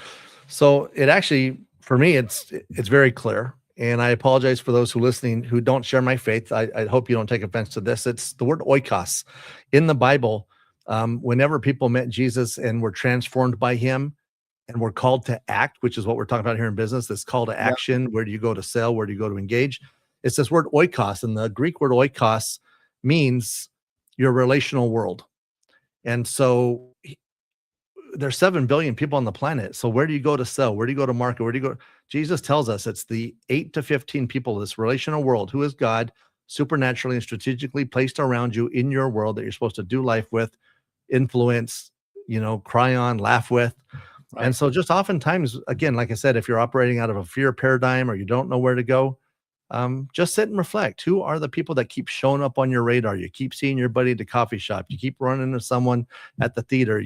So it actually, for me, it's very clear. And I apologize for those who listening who don't share my faith. I hope you don't take offense to this. It's the word oikos. In the Bible, whenever people met Jesus and were transformed by him and were called to act, which is what we're talking about here in business, this call to action, where do you go to sell? Where do you go to engage? It's this word oikos. And the Greek word oikos means your relational world. And so there's 7 billion people on the planet. So where do you go to sell? Where do you go to market? Where do you go? Jesus tells us it's the 8 to 15 people of this relational world, who is God, supernaturally and strategically placed around you in your world, that you're supposed to do life with, influence, cry on, laugh with. Right. And so just oftentimes, again, like I said, if you're operating out of a fear paradigm or you don't know where to go, just sit and reflect. Who are the people that keep showing up on your radar? You keep seeing your buddy at the coffee shop. You keep running into someone at the theater.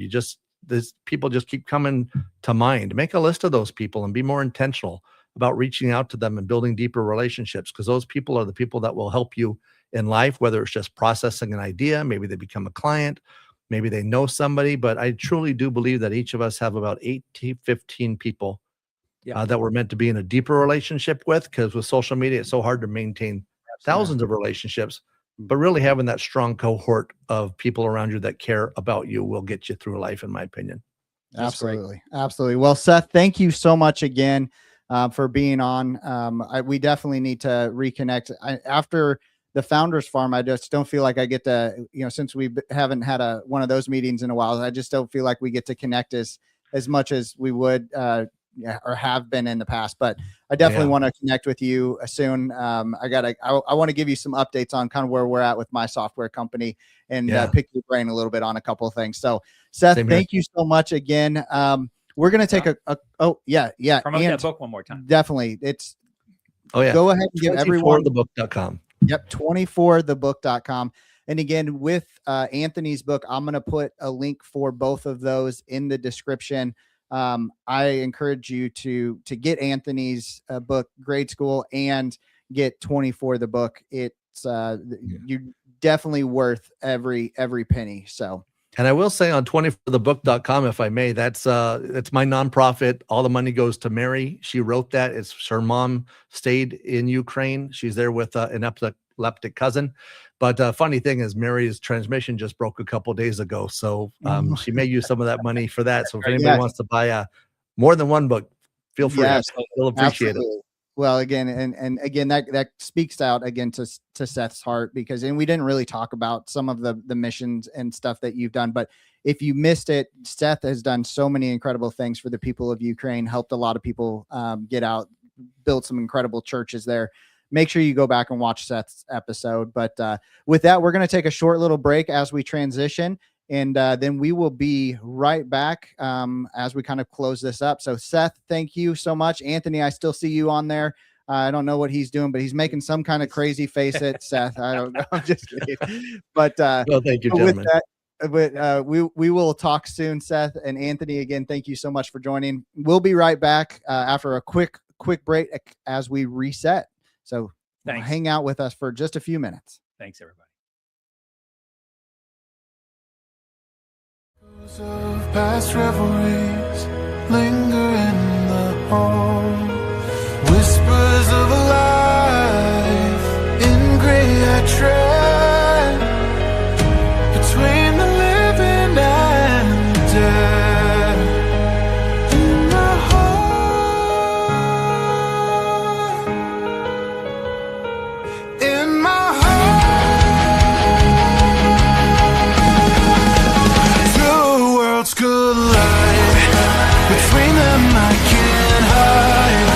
These people just keep coming to mind. Make a list of those people and be more intentional about reaching out to them and building deeper relationships, because those people are the people that will help you in life, whether it's just processing an idea, maybe they become a client, maybe they know somebody. But I truly do believe that each of us have about 8 to 15 people that we're meant to be in a deeper relationship with, because with social media, it's so hard to maintain thousands of relationships. But really having that strong cohort of people around you that care about you will get you through life, in my opinion. Absolutely. Absolutely. Well, Seth, thank you so much again for being on. We definitely need to reconnect. After the Founders Farm, I just don't feel like I get to, since we haven't had one of those meetings in a while, I just don't feel like we get to connect as much as we would or have been in the past. But I definitely want to connect with you soon. I want to give you some updates on kind of where we're at with my software company and pick your brain a little bit on a couple of things. So Seth, thank you so much again. We're going to take promote that book one more time. Definitely. Go ahead and give everyone thebook.com. Yep, 24thebook.com. And again, with Anthony's book, I'm going to put a link for both of those in the description. I encourage you to get Anthony's book, Grade School, and get 24 the book. It's you're definitely worth every penny. So. And I will say on 24thebook.com, if I may, that's my nonprofit. All the money goes to Mary. She wrote that. It's her mom stayed in Ukraine. She's there with an epileptic cousin. But funny thing is, Mary's transmission just broke a couple days ago. So she may use some of that money for that. So if anybody wants to buy more than one book, feel free. Yes, We'll appreciate it. Well, again, and again, that speaks out again to Seth's heart, because, and we didn't really talk about some of the missions and stuff that you've done, but if you missed it, Seth has done so many incredible things for the people of Ukraine, helped a lot of people get out, built some incredible churches there. Make sure you go back and watch Seth's episode. But with that, we're going to take a short little break as we transition. And then we will be right back as we kind of close this up. So Seth, thank you so much. Anthony, I still see you on there. I don't know what he's doing, but he's making some kind of crazy face at Seth. I don't know. I'm just kidding. But well, thank you, gentlemen. With that, we will talk soon, Seth and Anthony. Again, thank you so much for joining. We'll be right back after a quick break as we reset. So hang out with us for just a few minutes. Thanks, everybody. Of past revelries linger in the hall. Whispers of a life in gray I tread between the living and the dead. In my heart, in my heart. Collide. Between them I can't hide,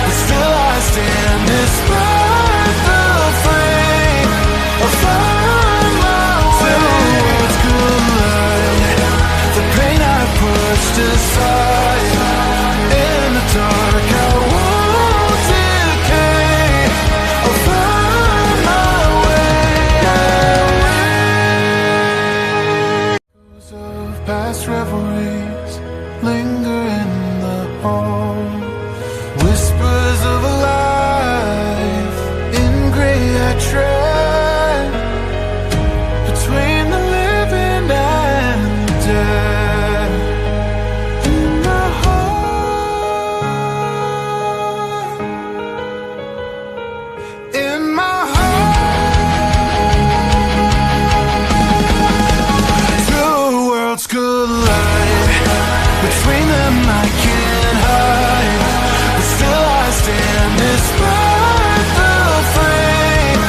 but still I stand despite the flame. I'll find my way. Worlds collide. The pain I pushed aside in the dark, I won't decay. I'll find my way. Past revelries linger in the hall. Whispers of a life in gray I tread between the living and the dead. In my heart, in my collide. Between them I can't hide, but still I stand despite the flame.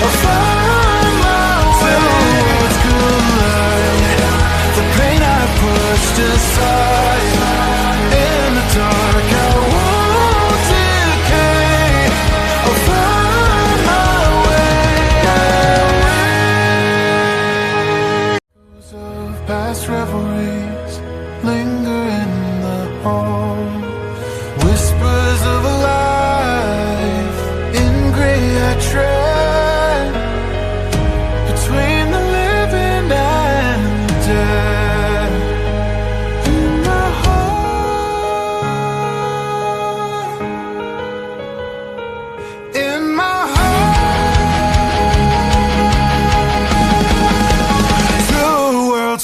I'll find my way. Worlds collide. The pain I pushed aside in the dark, I won't decay. I'll find my way. Past revelries linger in the hall. Whispers of a life in gray I tread between the living and the dead. In my heart, in my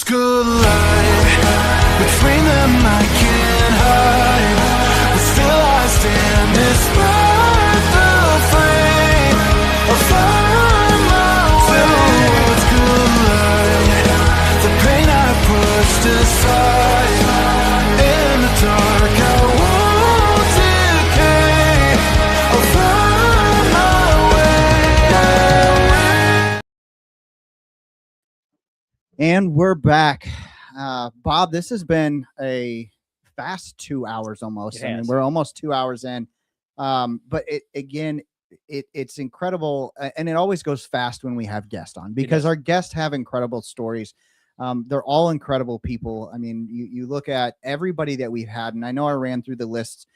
collide. Between them I can't hide, but still I stand despite the flame. I'll find my way. Worlds collide. The pain I pushed aside in the dark, I won't decay. I'll find my way. And we're back. Bob, this has been a fast 2 hours almost. I mean, we're almost 2 hours in. But it's incredible. And it always goes fast when we have guests on, because our guests have incredible stories. They're all incredible people. I mean, you look at everybody that we've had, and I know I ran through the lists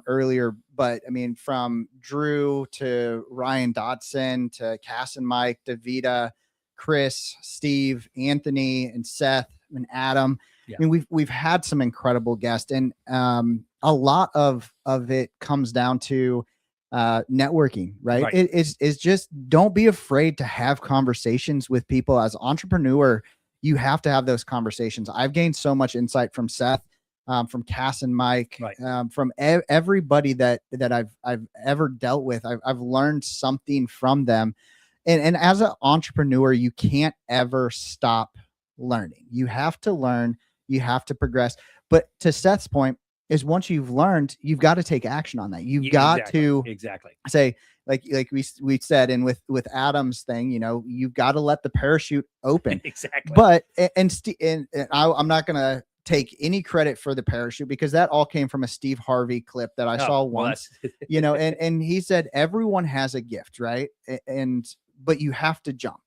earlier, but I mean, from Drew to Ryan Dodson to Cass and Mike, Davita, Chris, Steve, Anthony, and Seth and Adam. Yeah. I mean, we've had some incredible guests, and a lot of it comes down to networking, right? It's just, don't be afraid to have conversations with people. As an entrepreneur, you have to have those conversations. I've gained so much insight from Seth, from Cass and Mike, from everybody that I've ever dealt with. I've learned something from them. And as an entrepreneur, you can't ever stop learning. You have to learn, you have to progress. But to Seth's point, is once you've learned, you've got to take action on that. You've got to say, like we said, and with Adam's thing, you know, you've got to let the parachute open. Exactly. But I'm not gonna take any credit for the parachute, because that all came from a Steve Harvey clip that I saw once. You know, and he said everyone has a gift, right? But you have to jump.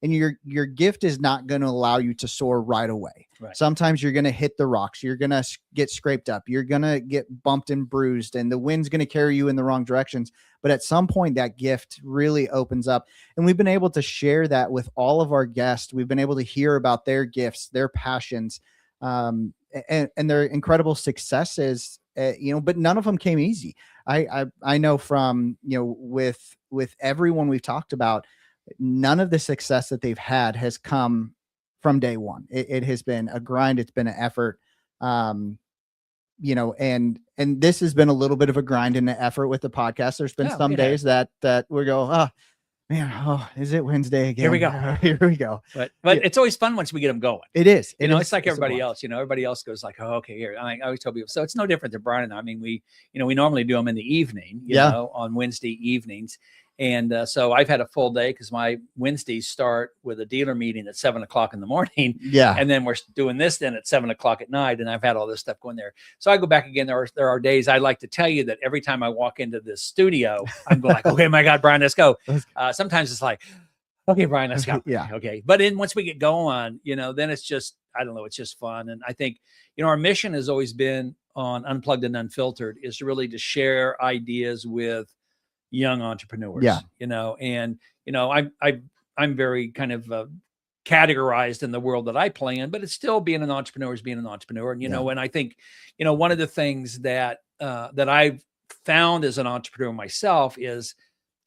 And your gift is not going to allow you to soar right away. Right. Sometimes you're going to hit the rocks. You're going to get scraped up. You're going to get bumped and bruised, and the wind's going to carry you in the wrong directions. But at some point, that gift really opens up. And we've been able to share that with all of our guests. We've been able to hear about their gifts, their passions, and their incredible successes. You know, but none of them came easy. I know from, you know, with everyone we've talked about, none of the success that they've had has come from day one. It has been a grind. It's been an effort. You know, and this has been a little bit of a grind and an effort with the podcast. There's been some days that we go, oh man, is it Wednesday again? Here we go. Here we go. But it's always fun once we get them going. It is. You know, it's like everybody else. You know, everybody else goes like, oh, okay, here. I always tell people. So it's no different than Brian and I. I mean, we normally do them in the evening. You know, on Wednesday evenings. And so I've had a full day, because my Wednesdays start with a dealer meeting at 7 o'clock in the morning. Yeah. And then we're doing this then at 7 o'clock at night. And I've had all this stuff going there. So I go back again. There are days I like to tell you that every time I walk into this studio, I'm going like, okay, my God, Brian, let's go. Sometimes it's like, okay, Brian, let's go. Yeah. Okay. But then once we get going, you know, then it's just, I don't know, it's just fun. And I think, you know, our mission has always been on Unplugged and Unfiltered is really to share ideas with young entrepreneurs. Yeah. You know, and, you know, I'm very kind of categorized in the world that I play in, but it's still being an entrepreneur is being an entrepreneur. And, you know, and I think, you know, one of the things that I've found as an entrepreneur myself is,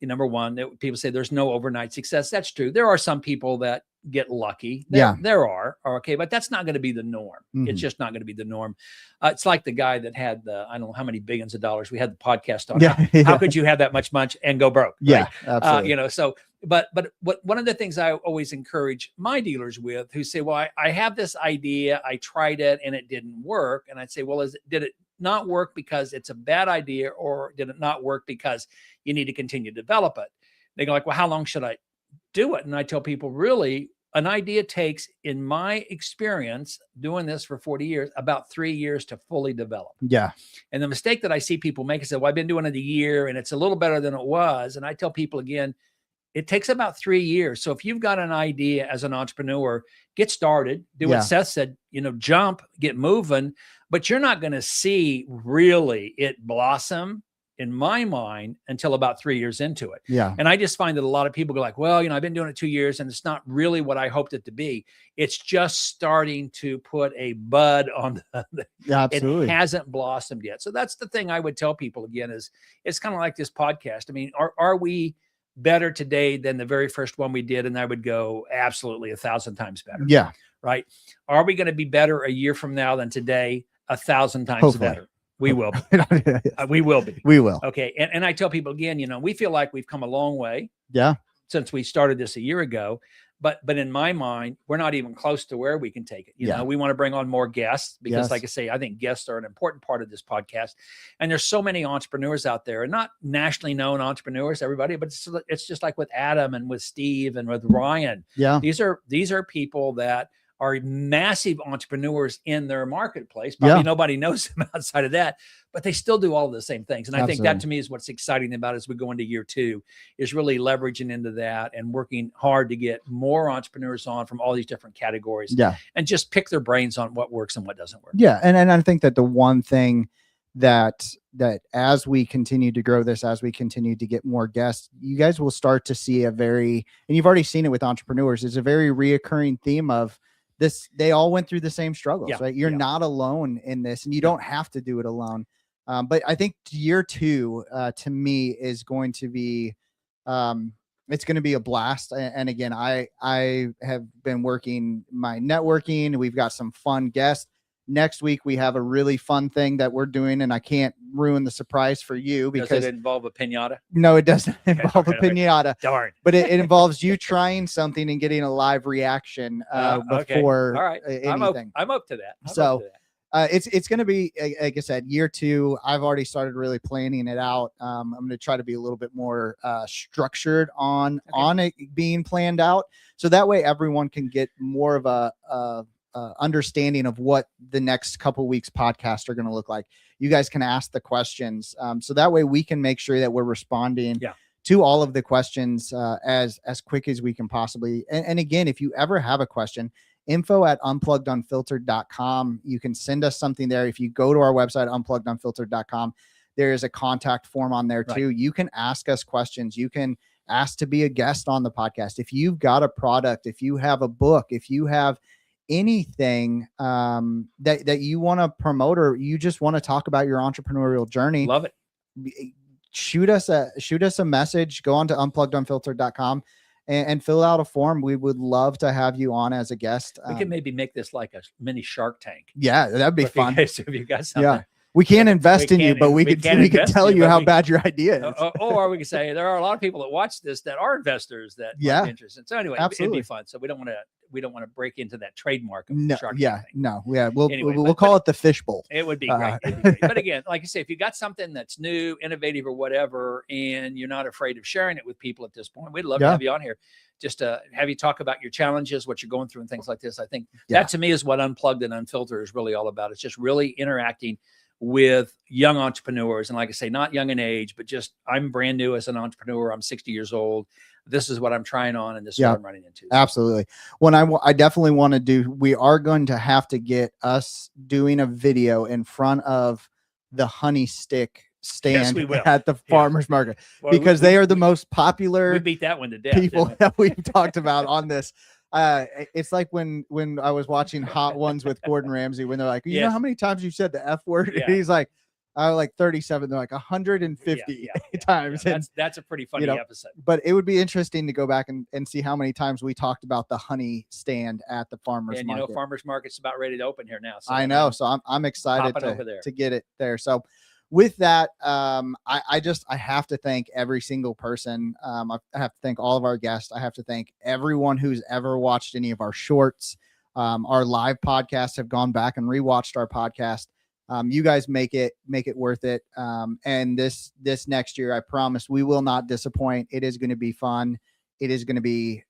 number one, that people say there's no overnight success. That's true. There are some people that get lucky. There are. Okay. But that's not going to be the norm. Mm-hmm. It's just not going to be the norm. It's like the guy that had I don't know how many billions of dollars. We had the podcast on. Yeah. How could you have that much money and go broke? Right? Yeah. Absolutely. You know, so, but one of the things I always encourage my dealers with who say, well, I have this idea, I tried it and it didn't work. And I'd say, well, did it not work because it's a bad idea, or did it not work because you need to continue to develop it? They go like, well, how long should I do it? And I tell people, really, an idea takes, in my experience, doing this for 40 years, about 3 years to fully develop. Yeah. And the mistake that I see people make is that, well, I've been doing it a year and it's a little better than it was. And I tell people again, it takes about 3 years. So if you've got an idea as an entrepreneur, get started, do what Seth said, you know, jump, get moving, but you're not going to see really it blossom, in my mind, until about 3 years into it. Yeah. And I just find that a lot of people go like, well, you know, I've been doing it 2 years and it's not really what I hoped it to be. It's just starting to put a bud on Absolutely. It hasn't blossomed yet. So that's the thing I would tell people again is it's kind of like this podcast. I mean, are we better today than the very first one we did? And I would go absolutely 1,000 times better. Yeah. Right. Are we going to be better a year from now than today? 1,000 times Hopefully. Better. We will be. We will be. We will. Okay. And I tell people again, you know, we feel like we've come a long way. Yeah. Since we started this a year ago. But in my mind, we're not even close to where we can take it. You know, we want to bring on more guests because like I say, I think guests are an important part of this podcast. And there's so many entrepreneurs out there, and not nationally known entrepreneurs, everybody, but it's just like with Adam and with Steve and with Ryan. Yeah. These are people that are massive entrepreneurs in their marketplace. Probably nobody knows them outside of that, but they still do all of the same things. And I think that to me is what's exciting about as we go into year 2 is really leveraging into that and working hard to get more entrepreneurs on from all these different categories. Yeah. And just pick their brains on what works and what doesn't work. Yeah. And I think that the one thing that as we continue to grow this, as we continue to get more guests, you guys will start to see and you've already seen it with entrepreneurs, it's a very reoccurring theme of this. They all went through the same struggles, right? You're not alone in this, and you don't have to do it alone. But I think year 2, to me, is going to be, it's going to be a blast. And again, I have been working my networking. We've got some fun guests. Next week, we have a really fun thing that we're doing, and I can't ruin the surprise for you because does it involve a pinata? No, it doesn't involve a pinata. Darn. But it involves you trying something and getting a live reaction before All right. anything. I'm up to that. It's going to be, like I said, year 2. I've already started really planning it out. I'm going to try to be a little bit more structured on it being planned out, so that way everyone can get more of a understanding of what the next couple weeks podcasts are going to look like. You guys can ask the questions, so that way we can make sure that we're responding to all of the questions as quick as we can possibly. And again, if you ever have a question, info@unpluggedunfiltered.com. You can send us something there. If you go to our website, unpluggedunfiltered.com, there is a contact form on there too. You can ask us questions. You can ask to be a guest on the podcast. If you've got a product, if you have a book, if you have anything that you want to promote, or you just want to talk about your entrepreneurial journey, love it. Shoot us a message. Go on to unpluggedunfiltered.com and fill out a form. We would love to have you on as a guest. We can maybe make this like a mini Shark Tank. Yeah, that'd be fun. If you got something. Yeah. We can't invest in you, but we can tell you how bad your idea is. Or we can say there are a lot of people that watch this that are investors that might be interested. So anyway, it'd be fun. So we don't want to break into that trademark of Shark Tank. We'll call it the fishbowl. It would be great. It'd be great. But again, like I say, if you got something that's new, innovative, or whatever, and you're not afraid of sharing it with people at this point, we'd love to have you on here. Just to have you talk about your challenges, what you're going through, and things like this. I think that to me is what Unplugged and Unfiltered is really all about. It's just really interacting with young entrepreneurs. And like I say, not young in age, but just I'm brand new as an entrepreneur. I'm 60 years old. This is what I'm trying on, and this is what I'm running into. Absolutely. When I definitely want to do, we are going to have to get us doing a video in front of the honey stick stand at the farmers market, because they are the most popular. We beat that one to death. People that we've talked about on this. It's like when I was watching Hot Ones with Gordon Ramsay, when they're like, you know how many times you said the F word? And he's like, like 37. They're like 150 times. Yeah. That's a pretty funny episode. But it would be interesting to go back and see how many times we talked about the honey stand at the farmers market. And farmers market's about ready to open here now. So I know. So I'm excited to get it there. So with that, I have to thank every single person. I have to thank all of our guests. I have to thank everyone who's ever watched any of our shorts. Our live podcasts have gone back and rewatched our podcast. You guys make it worth it. And this next year, I promise we will not disappoint. It is going to be fun. It is going to be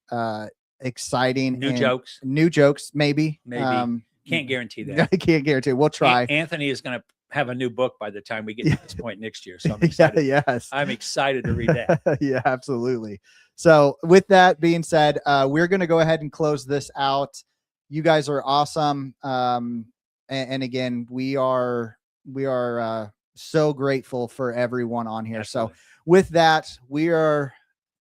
exciting. New jokes, maybe. Can't guarantee that. I can't guarantee. We'll try. Anthony is going to have a new book by the time we get to this point next year. So I'm excited. I'm excited to read that. Yeah, absolutely. So with that being said, we're going to go ahead and close this out. You guys are awesome. And again, we are so grateful for everyone on here. Absolutely. So with that, we are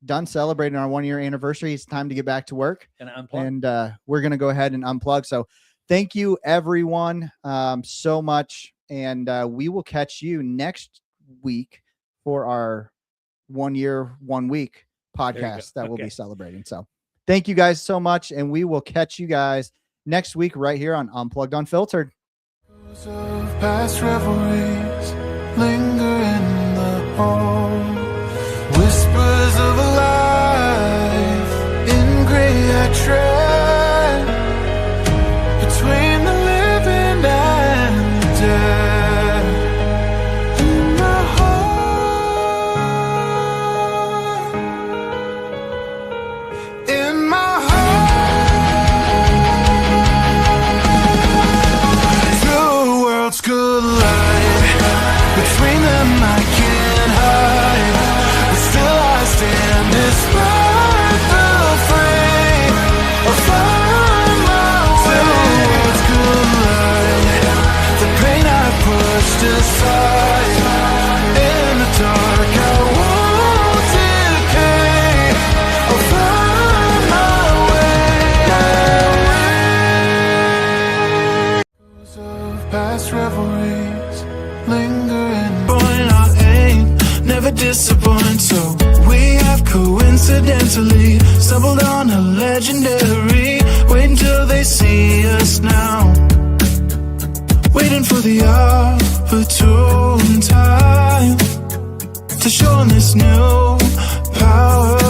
done celebrating our 1-year anniversary. It's time to get back to work and unplug. And we're going to go ahead and unplug. So thank you everyone so much. And we will catch you next week for our 1 year, 1 week podcast that we'll be celebrating. So thank you guys so much. And we will catch you guys next week right here on Unplugged Unfiltered. Of past revelries linger in the hall. Whispers of a life in gray I tread between the living and the dead. In my heart, in my heart, collide. Between them I can't hide. linger and point our aim, never disappoint. So we have coincidentally stumbled on a legendary. Wait until they see us now, waiting for the opportune time to show 'em this new power